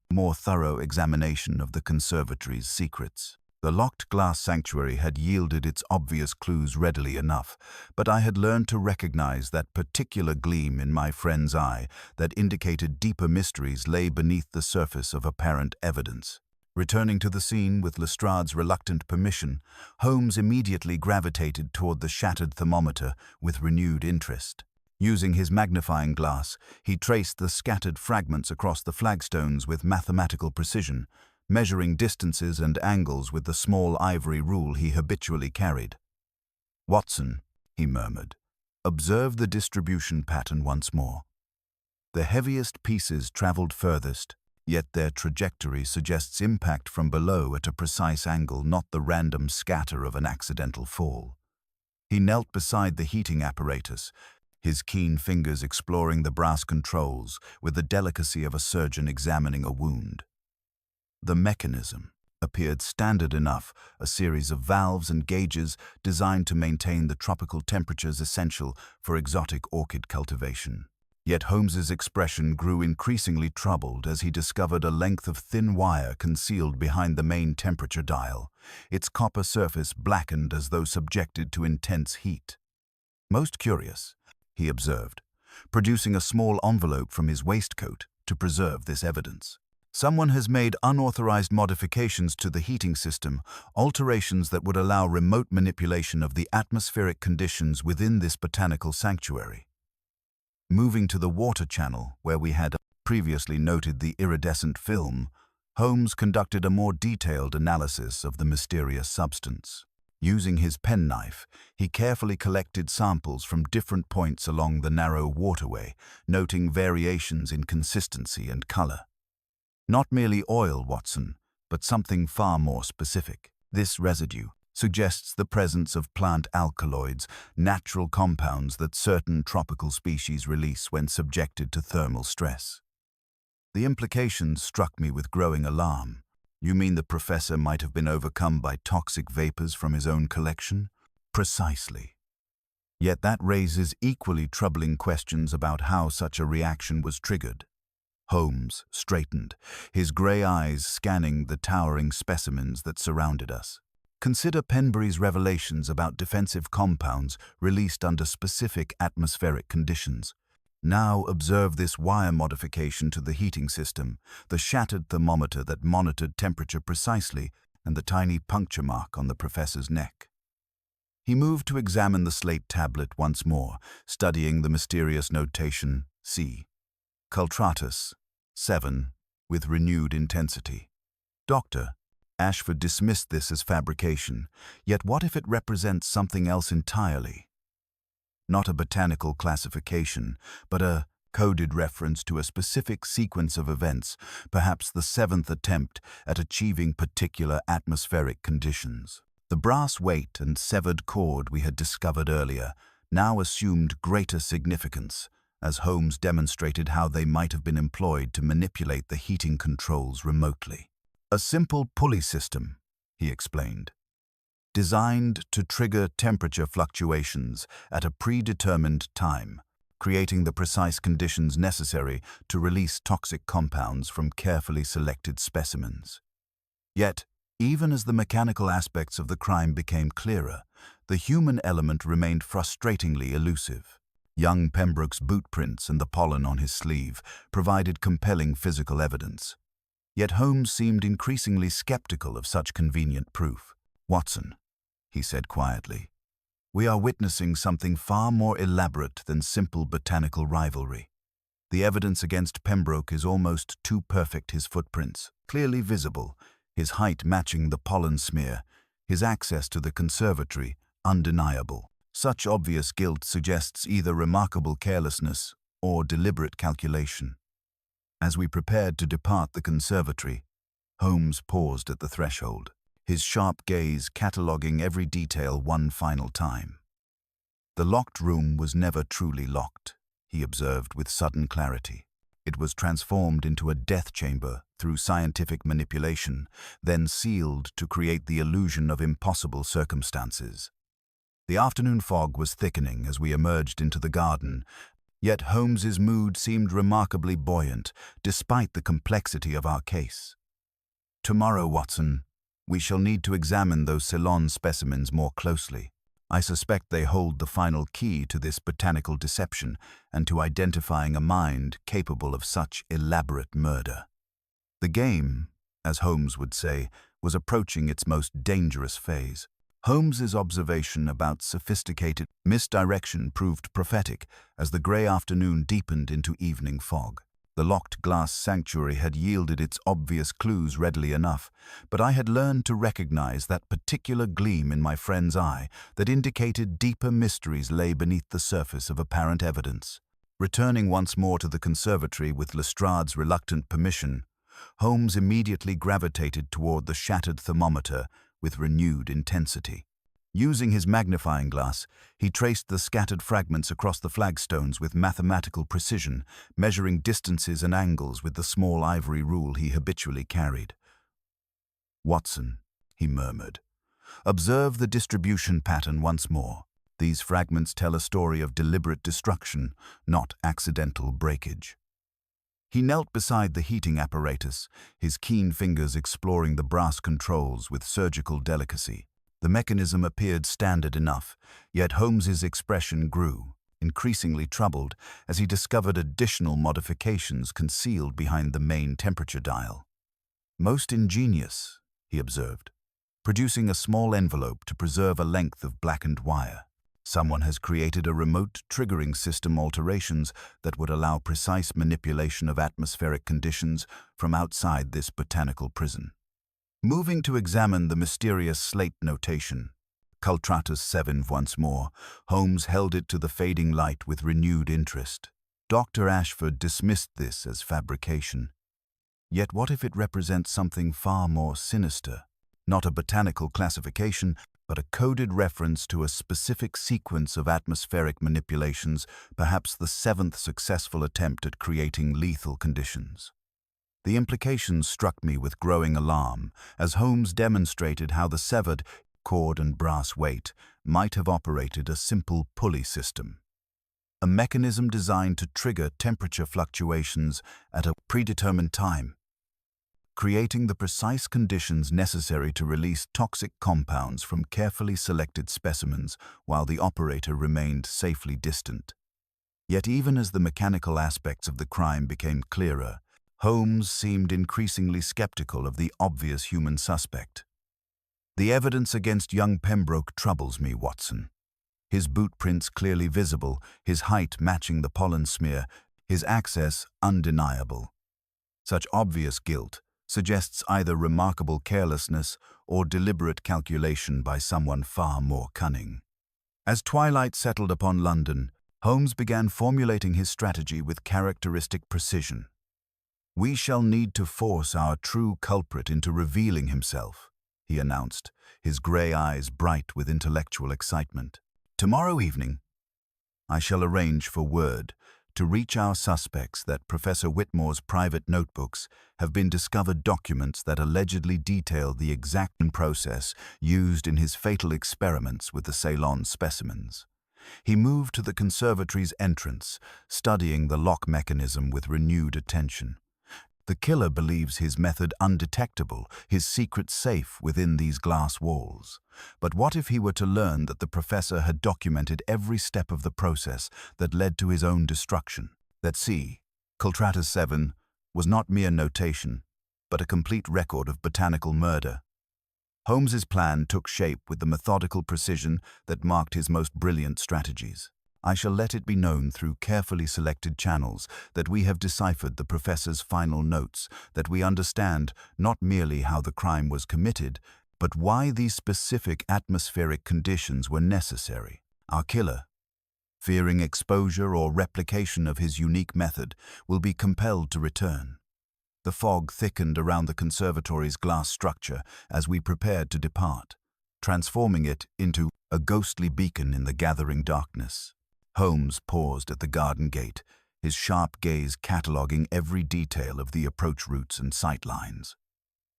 more thorough examination of the conservatory's secrets. The locked glass sanctuary had yielded its obvious clues readily enough, but I had learned to recognize that particular gleam in my friend's eye that indicated deeper mysteries lay beneath the surface of apparent evidence. Returning to the scene with Lestrade's reluctant permission, Holmes immediately gravitated toward the shattered thermometer with renewed interest. Using his magnifying glass, he traced the scattered fragments across the flagstones with mathematical precision, measuring distances and angles with the small ivory rule he habitually carried. "Watson," he murmured, "observe the distribution pattern once more. The heaviest pieces traveled furthest, yet their trajectory suggests impact from below at a precise angle, not the random scatter of an accidental fall." He knelt beside the heating apparatus, his keen fingers exploring the brass controls with the delicacy of a surgeon examining a wound. The mechanism appeared standard enough, a series of valves and gauges designed to maintain the tropical temperatures essential for exotic orchid cultivation. Yet Holmes's expression grew increasingly troubled as he discovered a length of thin wire concealed behind the main temperature dial, its copper surface blackened as though subjected to intense heat. "Most curious," he observed, producing a small envelope from his waistcoat to preserve this evidence. "Someone has made unauthorized modifications to the heating system, alterations that would allow remote manipulation of the atmospheric conditions within this botanical sanctuary." Moving to the water channel, where we had previously noted the iridescent film, Holmes conducted a more detailed analysis of the mysterious substance. Using his penknife, he carefully collected samples from different points along the narrow waterway, noting variations in consistency and color. "Not merely oil, Watson, but something far more specific. This residue suggests the presence of plant alkaloids, natural compounds that certain tropical species release when subjected to thermal stress." The implications struck me with growing alarm. "You mean the professor might have been overcome by toxic vapors from his own collection?" "Precisely. Yet that raises equally troubling questions about how such a reaction was triggered." Holmes straightened, his grey eyes scanning the towering specimens that surrounded us. "Consider Penbury's revelations about defensive compounds released under specific atmospheric conditions. Now observe this wire modification to the heating system, the shattered thermometer that monitored temperature precisely, and the tiny puncture mark on the professor's neck." He moved to examine the slate tablet once more, studying the mysterious notation C. Cultratus, 7, with renewed intensity. Doctor, Ashford dismissed this as fabrication, yet what if it represents something else entirely? Not a botanical classification, but a coded reference to a specific sequence of events, perhaps the seventh attempt at achieving particular atmospheric conditions. The brass weight and severed cord we had discovered earlier now assumed greater significance, as Holmes demonstrated how they might have been employed to manipulate the heating controls remotely. A simple pulley system, he explained, designed to trigger temperature fluctuations at a predetermined time, creating the precise conditions necessary to release toxic compounds from carefully selected specimens. Yet, even as the mechanical aspects of the crime became clearer, the human element remained frustratingly elusive. Young Pembroke's boot prints and the pollen on his sleeve provided compelling physical evidence. Yet Holmes seemed increasingly skeptical of such convenient proof. "Watson," he said quietly, "we are witnessing something far more elaborate than simple botanical rivalry. The evidence against Pembroke is almost too perfect. His footprints, clearly visible, his height matching the pollen smear, his access to the conservatory, undeniable. Such obvious guilt suggests either remarkable carelessness or deliberate calculation." As we prepared to depart the conservatory, Holmes paused at the threshold, his sharp gaze cataloguing every detail one final time. "The locked room was never truly locked," he observed with sudden clarity. "It was transformed into a death chamber through scientific manipulation, then sealed to create the illusion of impossible circumstances." The afternoon fog was thickening as we emerged into the garden, yet Holmes's mood seemed remarkably buoyant, despite the complexity of our case. "Tomorrow, Watson, we shall need to examine those Ceylon specimens more closely. I suspect they hold the final key to this botanical deception and to identifying a mind capable of such elaborate murder." The game, as Holmes would say, was approaching its most dangerous phase. Holmes's observation about sophisticated misdirection proved prophetic as the grey afternoon deepened into evening fog. The locked glass sanctuary had yielded its obvious clues readily enough, but I had learned to recognize that particular gleam in my friend's eye that indicated deeper mysteries lay beneath the surface of apparent evidence. Returning once more to the conservatory with Lestrade's reluctant permission, Holmes immediately gravitated toward the shattered thermometer with renewed intensity. Using his magnifying glass, he traced the scattered fragments across the flagstones with mathematical precision, measuring distances and angles with the small ivory rule he habitually carried. "Watson," he murmured, "observe the distribution pattern once more. These fragments tell a story of deliberate destruction, not accidental breakage." He knelt beside the heating apparatus, his keen fingers exploring the brass controls with surgical delicacy. The mechanism appeared standard enough, yet Holmes's expression grew, increasingly troubled, as he discovered additional modifications concealed behind the main temperature dial. "Most ingenious," he observed, producing a small envelope to preserve a length of blackened wire. "Someone has created a remote triggering system alterations that would allow precise manipulation of atmospheric conditions from outside this botanical prison." Moving to examine the mysterious slate notation, Cultratus 7 once more, Holmes held it to the fading light with renewed interest. Dr. Ashford dismissed this as fabrication. Yet what if it represents something far more sinister? Not a botanical classification, but a coded reference to a specific sequence of atmospheric manipulations, perhaps the seventh successful attempt at creating lethal conditions. The implications struck me with growing alarm, as Holmes demonstrated how the severed cord and brass weight might have operated a simple pulley system. A mechanism designed to trigger temperature fluctuations at a predetermined time, creating the precise conditions necessary to release toxic compounds from carefully selected specimens while the operator remained safely distant. Yet even as the mechanical aspects of the crime became clearer, Holmes seemed increasingly skeptical of the obvious human suspect. The evidence against young Pembroke troubles me, Watson. His boot prints clearly visible, his height matching the pollen smear, his access undeniable. Such obvious guilt suggests either remarkable carelessness or deliberate calculation by someone far more cunning. As twilight settled upon London, Holmes began formulating his strategy with characteristic precision. "We shall need to force our true culprit into revealing himself," he announced, his grey eyes bright with intellectual excitement. "Tomorrow evening, I shall arrange for word to reach our suspects that Professor Whitmore's private notebooks have been discovered documents that allegedly detail the exact process used in his fatal experiments with the Ceylon specimens." He moved to the conservatory's entrance, studying the lock mechanism with renewed attention. The killer believes his method undetectable, his secret safe within these glass walls. But what if he were to learn that the professor had documented every step of the process that led to his own destruction? That C. Coltratus 7 was not mere notation, but a complete record of botanical murder. Holmes's plan took shape with the methodical precision that marked his most brilliant strategies. I shall let it be known through carefully selected channels that we have deciphered the professor's final notes, that we understand not merely how the crime was committed, but why these specific atmospheric conditions were necessary. Our killer, fearing exposure or replication of his unique method, will be compelled to return. The fog thickened around the conservatory's glass structure as we prepared to depart, transforming it into a ghostly beacon in the gathering darkness. Holmes paused at the garden gate, his sharp gaze cataloguing every detail of the approach routes and sight lines.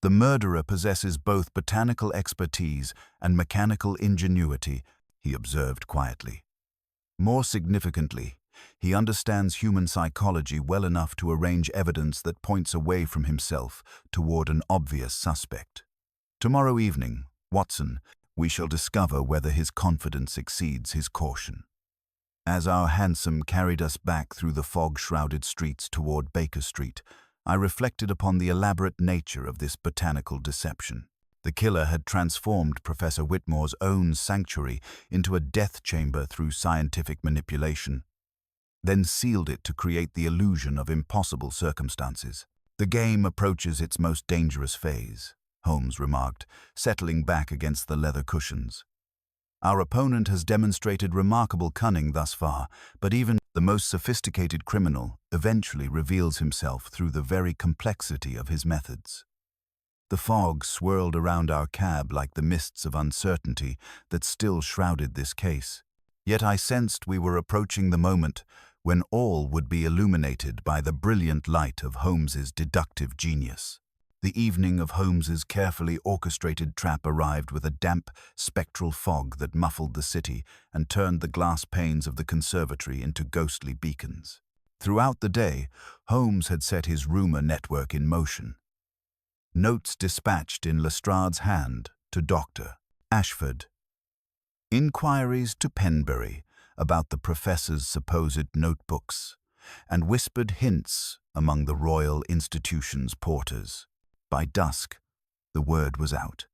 "The murderer possesses both botanical expertise and mechanical ingenuity," he observed quietly. "More significantly, he understands human psychology well enough to arrange evidence that points away from himself toward an obvious suspect. Tomorrow evening, Watson, we shall discover whether his confidence exceeds his caution." As our hansom carried us back through the fog-shrouded streets toward Baker Street, I reflected upon the elaborate nature of this botanical deception. The killer had transformed Professor Whitmore's own sanctuary into a death chamber through scientific manipulation, then sealed it to create the illusion of impossible circumstances. "The game approaches its most dangerous phase," Holmes remarked, settling back against the leather cushions. "Our opponent has demonstrated remarkable cunning thus far, but even the most sophisticated criminal eventually reveals himself through the very complexity of his methods." The fog swirled around our cab like the mists of uncertainty that still shrouded this case. Yet I sensed we were approaching the moment when all would be illuminated by the brilliant light of Holmes's deductive genius. The evening of Holmes's carefully orchestrated trap arrived with a damp, spectral fog that muffled the city and turned the glass panes of the conservatory into ghostly beacons. Throughout the day, Holmes had set his rumor network in motion. Notes dispatched in Lestrade's hand to Dr. Ashford. Inquiries to Penbury about the professor's supposed notebooks, and whispered hints among the Royal Institution's porters. By dusk, the word was out.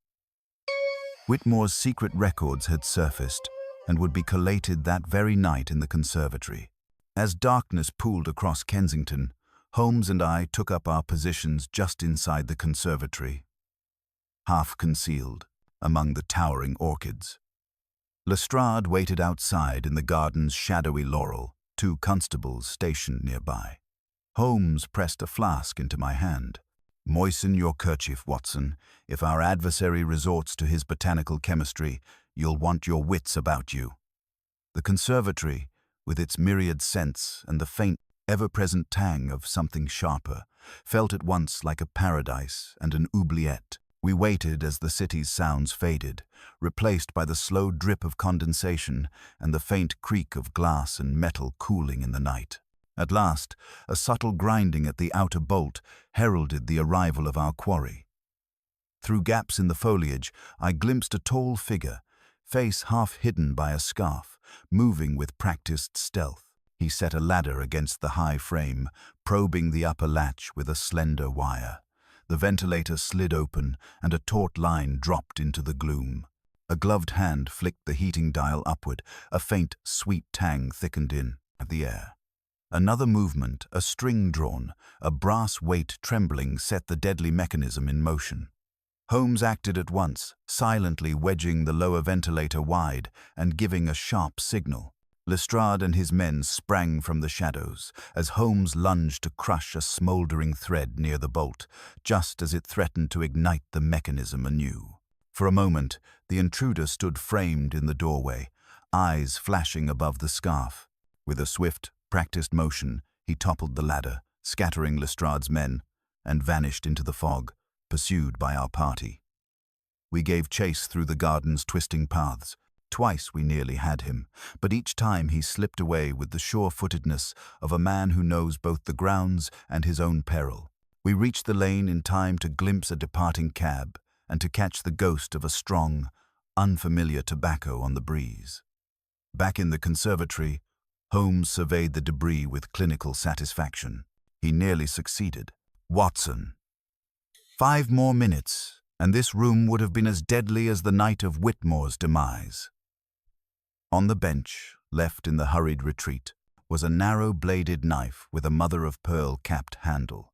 Whitmore's secret records had surfaced and would be collated that very night in the conservatory. As darkness pooled across Kensington, Holmes and I took up our positions just inside the conservatory, half concealed among the towering orchids. Lestrade waited outside in the garden's shadowy laurel, 2 constables stationed nearby. Holmes pressed a flask into my hand. "Moisten your kerchief, Watson. If our adversary resorts to his botanical chemistry, you'll want your wits about you." The conservatory, with its myriad scents and the faint, ever-present tang of something sharper, felt at once like a paradise and an oubliette. We waited as the city's sounds faded, replaced by the slow drip of condensation and the faint creak of glass and metal cooling in the night. At last, a subtle grinding at the outer bolt heralded the arrival of our quarry. Through gaps in the foliage, I glimpsed a tall figure, face half hidden by a scarf, moving with practiced stealth. He set a ladder against the high frame, probing the upper latch with a slender wire. The ventilator slid open, and a taut line dropped into the gloom. A gloved hand flicked the heating dial upward, a faint, sweet tang thickened in the air. Another movement, a string drawn, a brass weight trembling set the deadly mechanism in motion. Holmes acted at once, silently wedging the lower ventilator wide and giving a sharp signal. Lestrade and his men sprang from the shadows as Holmes lunged to crush a smoldering thread near the bolt, just as it threatened to ignite the mechanism anew. For a moment, the intruder stood framed in the doorway, eyes flashing above the scarf. With a swift, practiced motion, he toppled the ladder, scattering Lestrade's men, and vanished into the fog, pursued by our party. We gave chase through the garden's twisting paths. Twice we nearly had him, but each time he slipped away with the sure-footedness of a man who knows both the grounds and his own peril. We reached the lane in time to glimpse a departing cab and to catch the ghost of a strong, unfamiliar tobacco on the breeze. Back in the conservatory, Holmes surveyed the debris with clinical satisfaction. He nearly succeeded. Watson. 5 more minutes, and this room would have been as deadly as the night of Whitmore's demise. On the bench, left in the hurried retreat, was a narrow-bladed knife with a mother-of-pearl capped handle,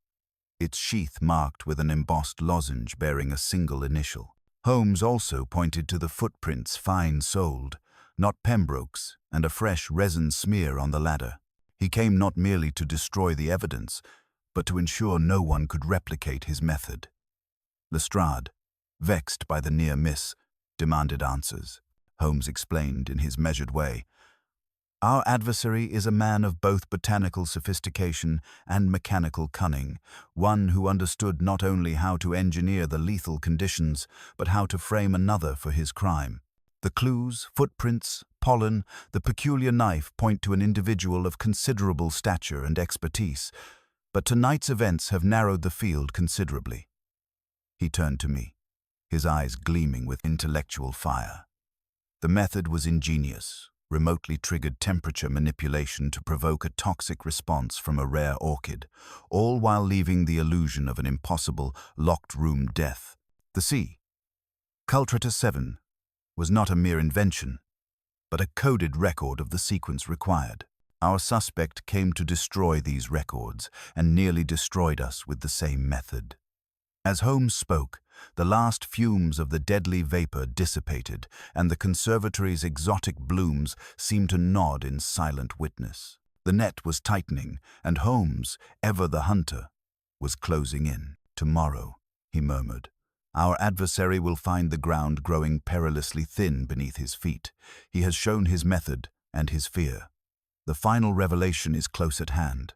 its sheath marked with an embossed lozenge bearing a single initial. Holmes also pointed to the footprints fine-soled, not Pembroke's, and a fresh resin smear on the ladder. He came not merely to destroy the evidence, but to ensure no one could replicate his method. Lestrade, vexed by the near miss, demanded answers. Holmes explained in his measured way. Our adversary is a man of both botanical sophistication and mechanical cunning, one who understood not only how to engineer the lethal conditions, but how to frame another for his crime. The clues, footprints, pollen, the peculiar knife point to an individual of considerable stature and expertise, but tonight's events have narrowed the field considerably. He turned to me, his eyes gleaming with intellectual fire. The method was ingenious, remotely triggered temperature manipulation to provoke a toxic response from a rare orchid, all while leaving the illusion of an impossible, locked-room death. The C. Cultrata 7 was not a mere invention, but a coded record of the sequence required. Our suspect came to destroy these records and nearly destroyed us with the same method. As Holmes spoke, the last fumes of the deadly vapor dissipated, and the conservatory's exotic blooms seemed to nod in silent witness. The net was tightening, and Holmes, ever the hunter, was closing in. Tomorrow, he murmured, our adversary will find the ground growing perilously thin beneath his feet. He has shown his method and his fear. The final revelation is close at hand.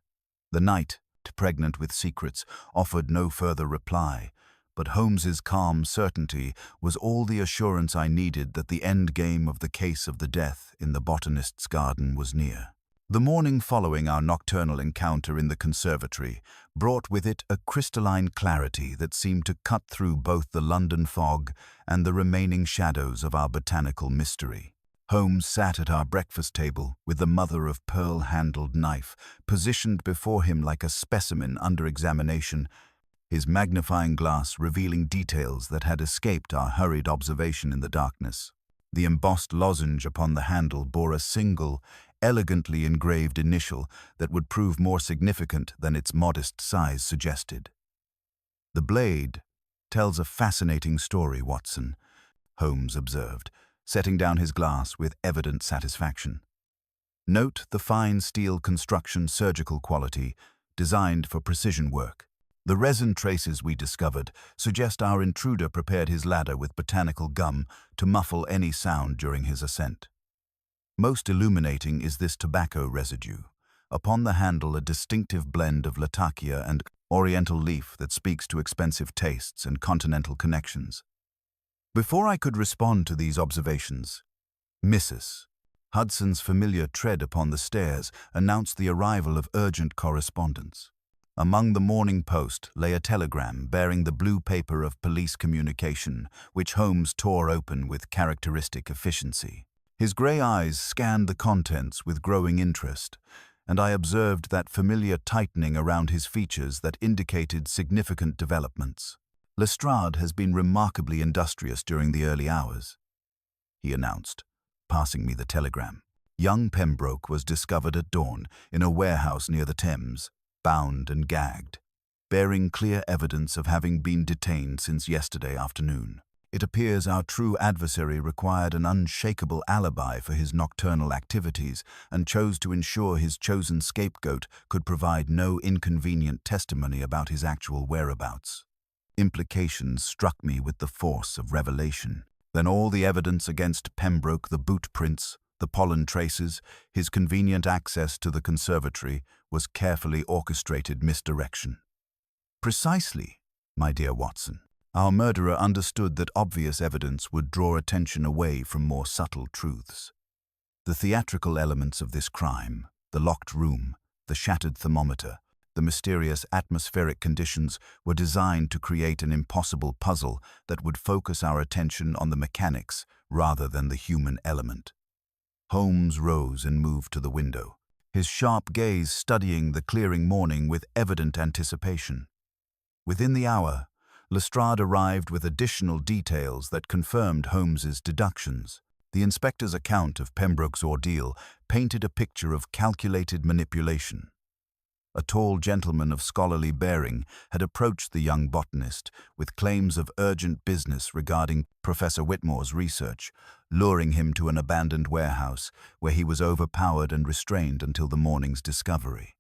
The night, pregnant with secrets, offered no further reply, but Holmes's calm certainty was all the assurance I needed that the end game of the case of the death in the botanist's garden was near. The morning following our nocturnal encounter in the conservatory brought with it a crystalline clarity that seemed to cut through both the London fog and the remaining shadows of our botanical mystery. Holmes sat at our breakfast table with the mother-of-pearl-handled knife positioned before him like a specimen under examination, his magnifying glass revealing details that had escaped our hurried observation in the darkness. The embossed lozenge upon the handle bore a single, elegantly engraved initial that would prove more significant than its modest size suggested. The blade tells a fascinating story, Watson, Holmes observed, setting down his glass with evident satisfaction. Note the fine steel construction surgical quality, designed for precision work. The resin traces we discovered suggest our intruder prepared his ladder with botanical gum to muffle any sound during his ascent. Most illuminating is this tobacco residue. Upon the handle, a distinctive blend of Latakia and oriental leaf that speaks to expensive tastes and continental connections. Before I could respond to these observations, Mrs. Hudson's familiar tread upon the stairs announced the arrival of urgent correspondence. Among the Morning Post lay a telegram bearing the blue paper of police communication, which Holmes tore open with characteristic efficiency. His grey eyes scanned the contents with growing interest, and I observed that familiar tightening around his features that indicated significant developments. "Lestrade has been remarkably industrious during the early hours," he announced, passing me the telegram. "Young Pembroke was discovered at dawn in a warehouse near the Thames, bound and gagged, bearing clear evidence of having been detained since yesterday afternoon. It appears our true adversary required an unshakable alibi for his nocturnal activities and chose to ensure his chosen scapegoat could provide no inconvenient testimony about his actual whereabouts. Implications struck me with the force of revelation. Then all the evidence against Pembroke, the boot prints, the pollen traces, his convenient access to the conservatory, was carefully orchestrated misdirection. Precisely, my dear Watson. Our murderer understood that obvious evidence would draw attention away from more subtle truths. The theatrical elements of this crime, the locked room, the shattered thermometer, the mysterious atmospheric conditions were designed to create an impossible puzzle that would focus our attention on the mechanics rather than the human element. Holmes rose and moved to the window, his sharp gaze studying the clearing morning with evident anticipation. Within the hour, Lestrade arrived with additional details that confirmed Holmes's deductions. The inspector's account of Pembroke's ordeal painted a picture of calculated manipulation. A tall gentleman of scholarly bearing had approached the young botanist with claims of urgent business regarding Professor Whitmore's research, luring him to an abandoned warehouse where he was overpowered and restrained until the morning's discovery.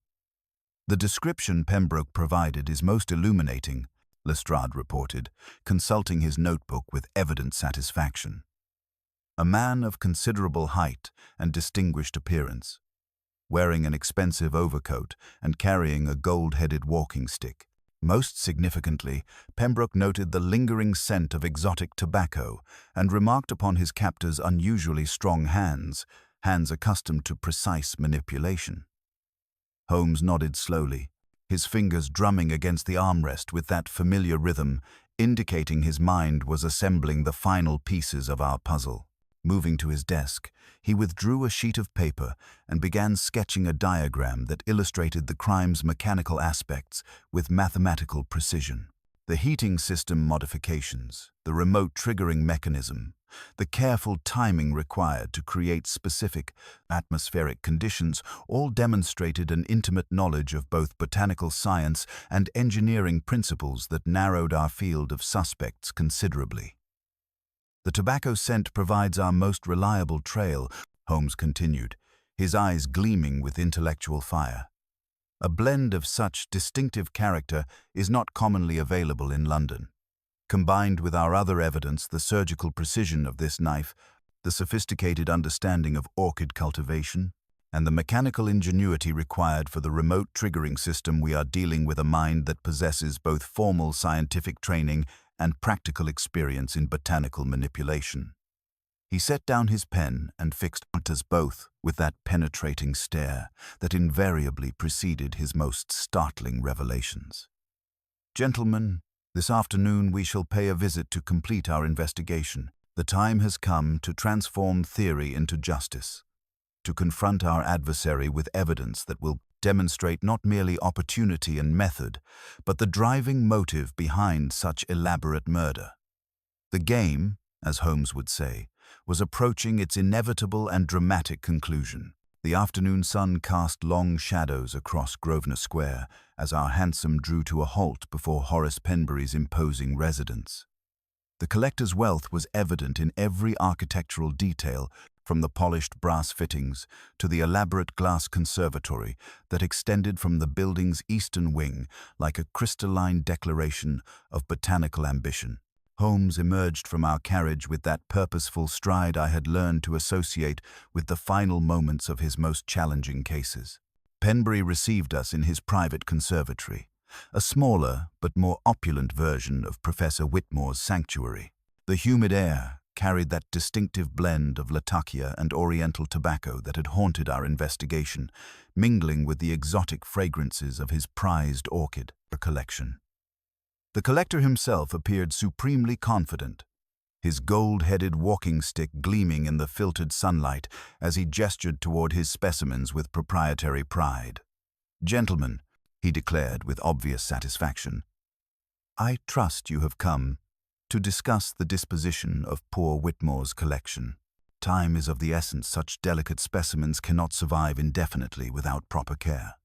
"The description Pembroke provided is most illuminating," Lestrade reported, consulting his notebook with evident satisfaction. "A man of considerable height and distinguished appearance, wearing an expensive overcoat and carrying a gold-headed walking stick. Most significantly, Pembroke noted the lingering scent of exotic tobacco and remarked upon his captor's unusually strong hands accustomed to precise manipulation." Holmes nodded slowly, his fingers drumming against the armrest with that familiar rhythm, indicating his mind was assembling the final pieces of our puzzle. Moving to his desk, he withdrew a sheet of paper and began sketching a diagram that illustrated the crime's mechanical aspects with mathematical precision. The heating system modifications, the remote triggering mechanism, the careful timing required to create specific atmospheric conditions all demonstrated an intimate knowledge of both botanical science and engineering principles that narrowed our field of suspects considerably. "The tobacco scent provides our most reliable trail," Holmes continued, his eyes gleaming with intellectual fire. "A blend of such distinctive character is not commonly available in London. Combined with our other evidence, the surgical precision of this knife, the sophisticated understanding of orchid cultivation, and the mechanical ingenuity required for the remote triggering system, we are dealing with a mind that possesses both formal scientific training and practical experience in botanical manipulation." He set down his pen and fixed us both with that penetrating stare that invariably preceded his most startling revelations. "Gentlemen, this afternoon we shall pay a visit to complete our investigation. The time has come to transform theory into justice, to confront our adversary with evidence that will demonstrate not merely opportunity and method, but the driving motive behind such elaborate murder." The game, as Holmes would say, was approaching its inevitable and dramatic conclusion. The afternoon sun cast long shadows across Grosvenor Square as our hansom drew to a halt before Horace Penbury's imposing residence. The collector's wealth was evident in every architectural detail, from the polished brass fittings to the elaborate glass conservatory that extended from the building's eastern wing like a crystalline declaration of botanical ambition. Holmes emerged from our carriage with that purposeful stride I had learned to associate with the final moments of his most challenging cases. Penbury received us in his private conservatory, a smaller but more opulent version of Professor Whitmore's sanctuary. The humid air carried that distinctive blend of latakia and oriental tobacco that had haunted our investigation, mingling with the exotic fragrances of his prized orchid collection. The collector himself appeared supremely confident, his gold-headed walking stick gleaming in the filtered sunlight as he gestured toward his specimens with proprietary pride. "Gentlemen," he declared with obvious satisfaction, "I trust you have come to discuss the disposition of poor Whitmore's collection. Time is of the essence. Such delicate specimens cannot survive indefinitely without proper care."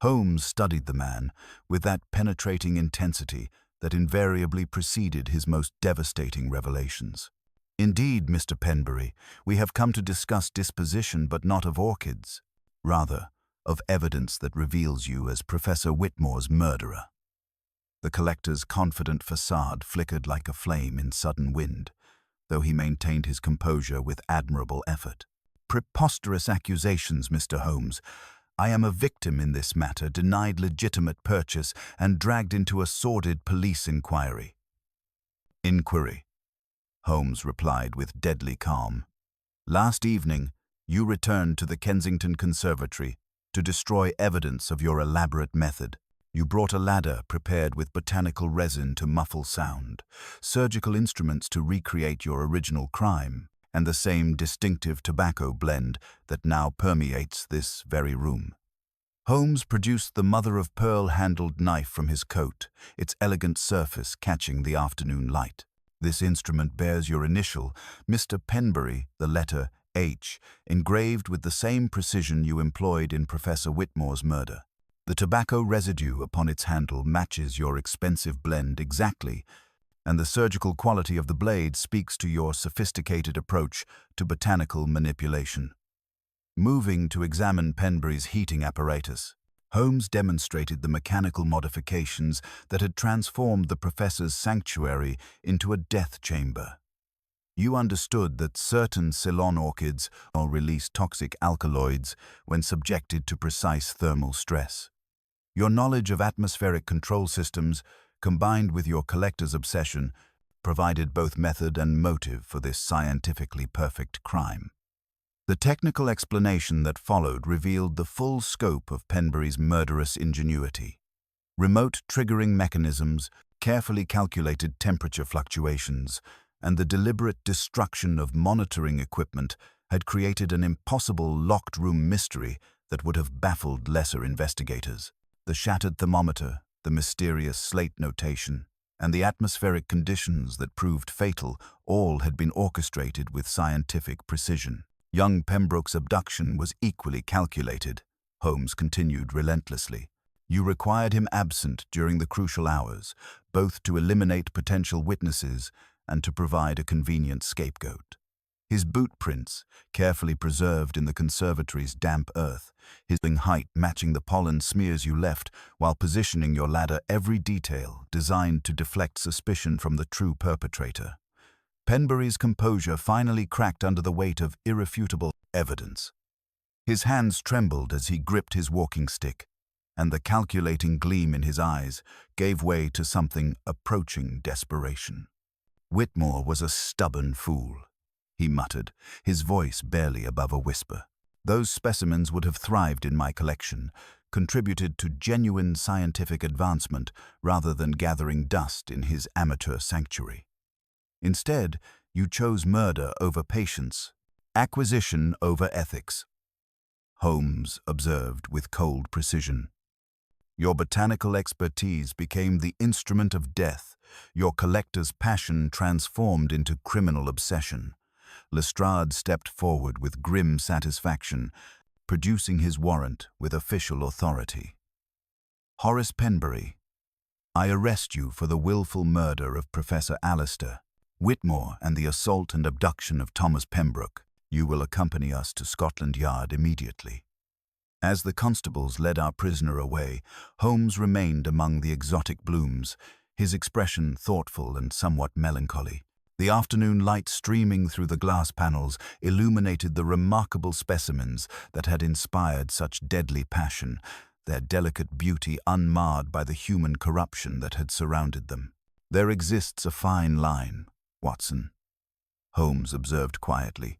Holmes studied the man with that penetrating intensity that invariably preceded his most devastating revelations. "Indeed, Mr. Penbury, we have come to discuss disposition, but not of orchids. Rather, of evidence that reveals you as Professor Whitmore's murderer." The collector's confident facade flickered like a flame in sudden wind, though he maintained his composure with admirable effort. "Preposterous accusations, Mr. Holmes. I am a victim in this matter, denied legitimate purchase and dragged into a sordid police inquiry." "Inquiry," Holmes replied with deadly calm. "Last evening, you returned to the Kensington Conservatory to destroy evidence of your elaborate method. You brought a ladder prepared with botanical resin to muffle sound, surgical instruments to recreate your original crime, and the same distinctive tobacco blend that now permeates this very room." Holmes produced the mother-of-pearl handled knife from his coat, its elegant surface catching the afternoon light. "This instrument bears your initial, Mr. Penbury, the letter H, engraved with the same precision you employed in Professor Whitmore's murder. The tobacco residue upon its handle matches your expensive blend exactly, and the surgical quality of the blade speaks to your sophisticated approach to botanical manipulation." Moving to examine Penbury's heating apparatus, Holmes demonstrated the mechanical modifications that had transformed the professor's sanctuary into a death chamber. "You understood that certain Ceylon orchids release toxic alkaloids when subjected to precise thermal stress. Your knowledge of atmospheric control systems, combined with your collector's obsession, provided both method and motive for this scientifically perfect crime." The technical explanation that followed revealed the full scope of Penbury's murderous ingenuity. Remote triggering mechanisms, carefully calculated temperature fluctuations, and the deliberate destruction of monitoring equipment had created an impossible locked-room mystery that would have baffled lesser investigators. The shattered thermometer, the mysterious slate notation, and the atmospheric conditions that proved fatal all had been orchestrated with scientific precision. Young Pembroke's abduction was equally calculated, Holmes continued relentlessly. You required him absent during the crucial hours, both to eliminate potential witnesses and to provide a convenient scapegoat. His boot prints, carefully preserved in the conservatory's damp earth, his height matching the pollen smears you left while positioning your ladder, every detail designed to deflect suspicion from the true perpetrator. Penbury's composure finally cracked under the weight of irrefutable evidence. His hands trembled as he gripped his walking stick, and the calculating gleam in his eyes gave way to something approaching desperation. "Whitmore was a stubborn fool," he muttered, his voice barely above a whisper. "Those specimens would have thrived in my collection, contributed to genuine scientific advancement rather than gathering dust in his amateur sanctuary. Instead, you chose murder over patience, acquisition over ethics," Holmes observed with cold precision. "Your botanical expertise became the instrument of death, your collector's passion transformed into criminal obsession." Lestrade stepped forward with grim satisfaction, producing his warrant with official authority. "Horace Penbury, I arrest you for the willful murder of Professor Alistair Whitmore and the assault and abduction of Thomas Pembroke. You will accompany us to Scotland Yard immediately." As the constables led our prisoner away, Holmes remained among the exotic blooms, his expression thoughtful and somewhat melancholy. The afternoon light streaming through the glass panels illuminated the remarkable specimens that had inspired such deadly passion, their delicate beauty unmarred by the human corruption that had surrounded them. "There exists a fine line, Watson," Holmes observed quietly,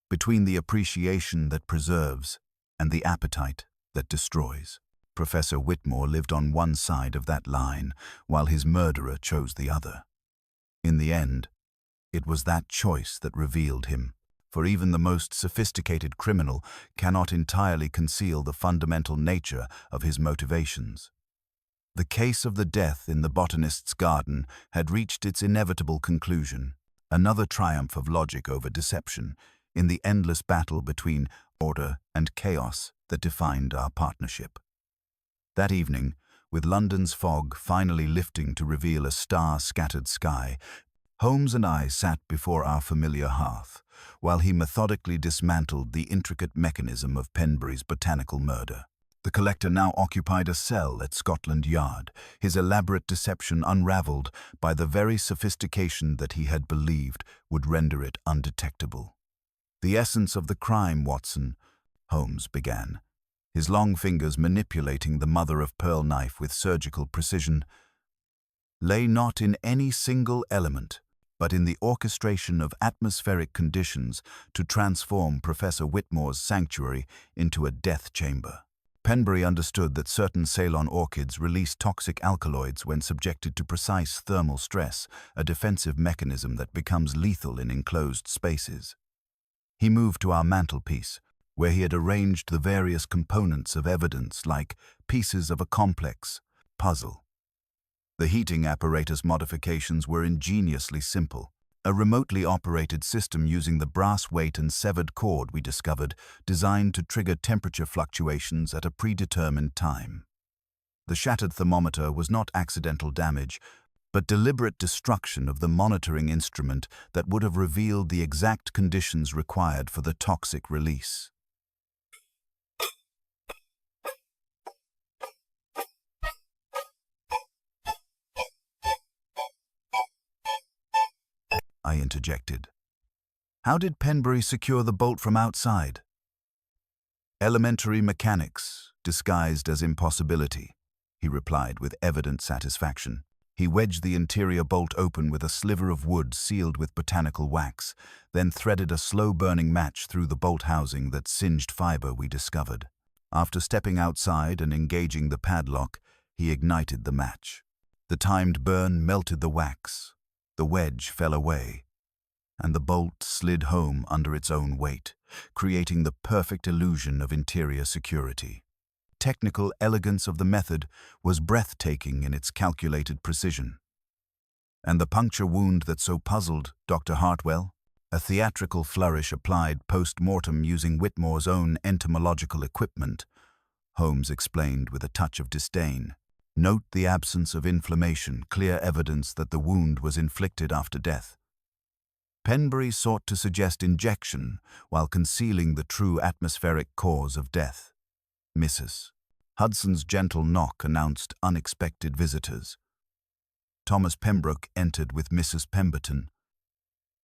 "between the appreciation that preserves and the appetite that destroys. Professor Whitmore lived on one side of that line, while his murderer chose the other. In the end, It was that choice that revealed him, for even the most sophisticated criminal cannot entirely conceal the fundamental nature of his motivations. The case of the death in the botanist's garden had reached its inevitable conclusion, another triumph of logic over deception, in the endless battle between order and chaos that defined our partnership. That evening, with London's fog finally lifting to reveal a star-scattered sky, Holmes and I sat before our familiar hearth, while he methodically dismantled the intricate mechanism of Penbury's botanical murder. The collector now occupied a cell at Scotland Yard, his elaborate deception unravelled by the very sophistication that he had believed would render it undetectable. "The essence of the crime, Watson," Holmes began, his long fingers manipulating the mother-of-pearl knife with surgical precision, "lay not in any single element, but in the orchestration of atmospheric conditions to transform Professor Whitmore's sanctuary into a death chamber. Penbury understood that certain Ceylon orchids release toxic alkaloids when subjected to precise thermal stress, a defensive mechanism that becomes lethal in enclosed spaces. He moved to our mantelpiece, where he had arranged the various components of evidence like pieces of a complex puzzle. The heating apparatus modifications were ingeniously simple. A remotely operated system using the brass weight and severed cord we discovered, designed to trigger temperature fluctuations at a predetermined time. The shattered thermometer was not accidental damage, but deliberate destruction of the monitoring instrument that would have revealed the exact conditions required for the toxic release. I interjected. "How did Penbury secure the bolt from outside?" "Elementary mechanics, disguised as impossibility," he replied with evident satisfaction. He wedged the interior bolt open with a sliver of wood sealed with botanical wax, then threaded a slow-burning match through the bolt housing that singed fiber we discovered. After stepping outside and engaging the padlock, he ignited the match. The timed burn melted the wax. The wedge fell away, and the bolt slid home under its own weight, creating the perfect illusion of interior security. Technical elegance of the method was breathtaking in its calculated precision. "And the puncture wound that so puzzled Dr. Hartwell?" A theatrical flourish applied post-mortem using Whitmore's own entomological equipment, Holmes explained with a touch of disdain. "Note the absence of inflammation, clear evidence that the wound was inflicted after death." Penbury sought to suggest injection while concealing the true atmospheric cause of death. "Mrs." Hudson's gentle knock announced unexpected visitors. Thomas Pembroke entered with Mrs. Pemberton,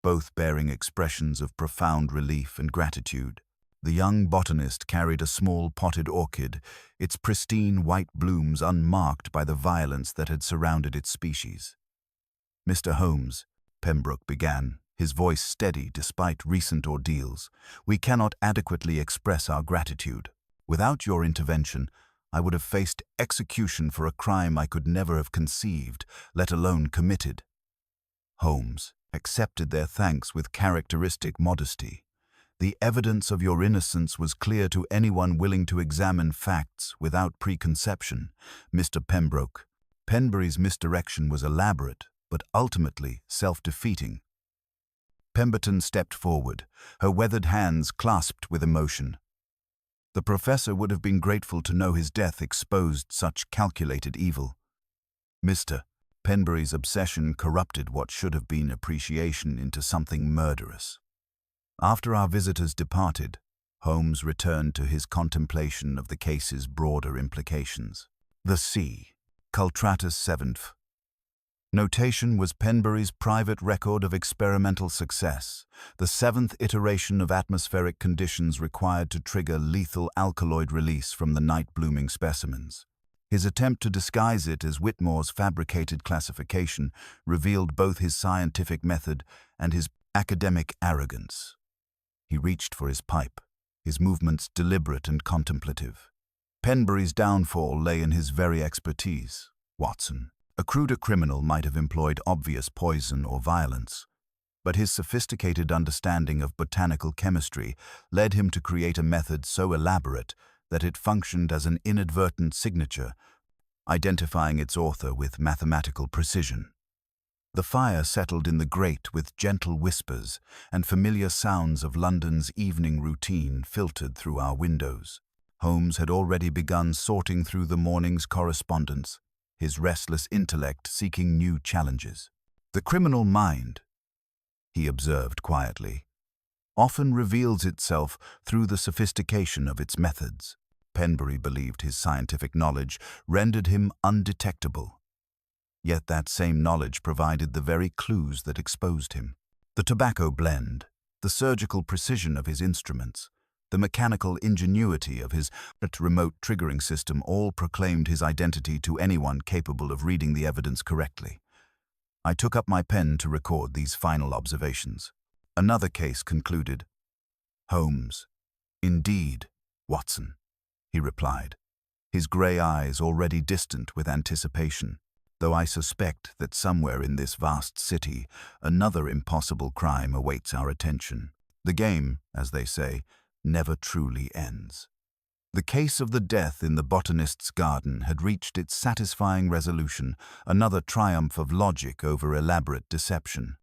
both bearing expressions of profound relief and gratitude. The young botanist carried a small potted orchid, its pristine white blooms unmarked by the violence that had surrounded its species. "Mr. Holmes," Pembroke began, his voice steady despite recent ordeals, "we cannot adequately express our gratitude. Without your intervention, I would have faced execution for a crime I could never have conceived, let alone committed." Holmes accepted their thanks with characteristic modesty. "The evidence of your innocence was clear to anyone willing to examine facts without preconception, Mr. Pembroke. Penbury's misdirection was elaborate, but ultimately self-defeating." Pemberton stepped forward, her weathered hands clasped with emotion. "The professor would have been grateful to know his death exposed such calculated evil. Mr. Penbury's obsession corrupted what should have been appreciation into something murderous." After our visitors departed, Holmes returned to his contemplation of the case's broader implications. The C. Cultratus seventh. Notation was Penbury's private record of experimental success, the seventh iteration of atmospheric conditions required to trigger lethal alkaloid release from the night-blooming specimens. His attempt to disguise it as Whitmore's fabricated classification revealed both his scientific method and his academic arrogance. He reached for his pipe, his movements deliberate and contemplative. Penbury's downfall lay in his very expertise, Watson. A cruder criminal might have employed obvious poison or violence, But his sophisticated understanding of botanical chemistry led him to create a method so elaborate that it functioned as an inadvertent signature, identifying its author with mathematical precision. The fire settled in the grate with gentle whispers, and familiar sounds of London's evening routine filtered through our windows. Holmes had already begun sorting through the morning's correspondence, his restless intellect seeking new challenges. The criminal mind, he observed quietly, often reveals itself through the sophistication of its methods. Penbury believed his scientific knowledge rendered him undetectable. Yet that same knowledge provided the very clues that exposed him. The tobacco blend, the surgical precision of his instruments, the mechanical ingenuity of his remote triggering system all proclaimed his identity to anyone capable of reading the evidence correctly. I took up my pen to record these final observations. Another case concluded. "Holmes, indeed, Watson," he replied, his grey eyes already distant with anticipation, "though I suspect that somewhere in this vast city another impossible crime awaits our attention. The game, as they say, never truly ends." The case of the death in the botanist's garden had reached its satisfying resolution, another triumph of logic over elaborate deception.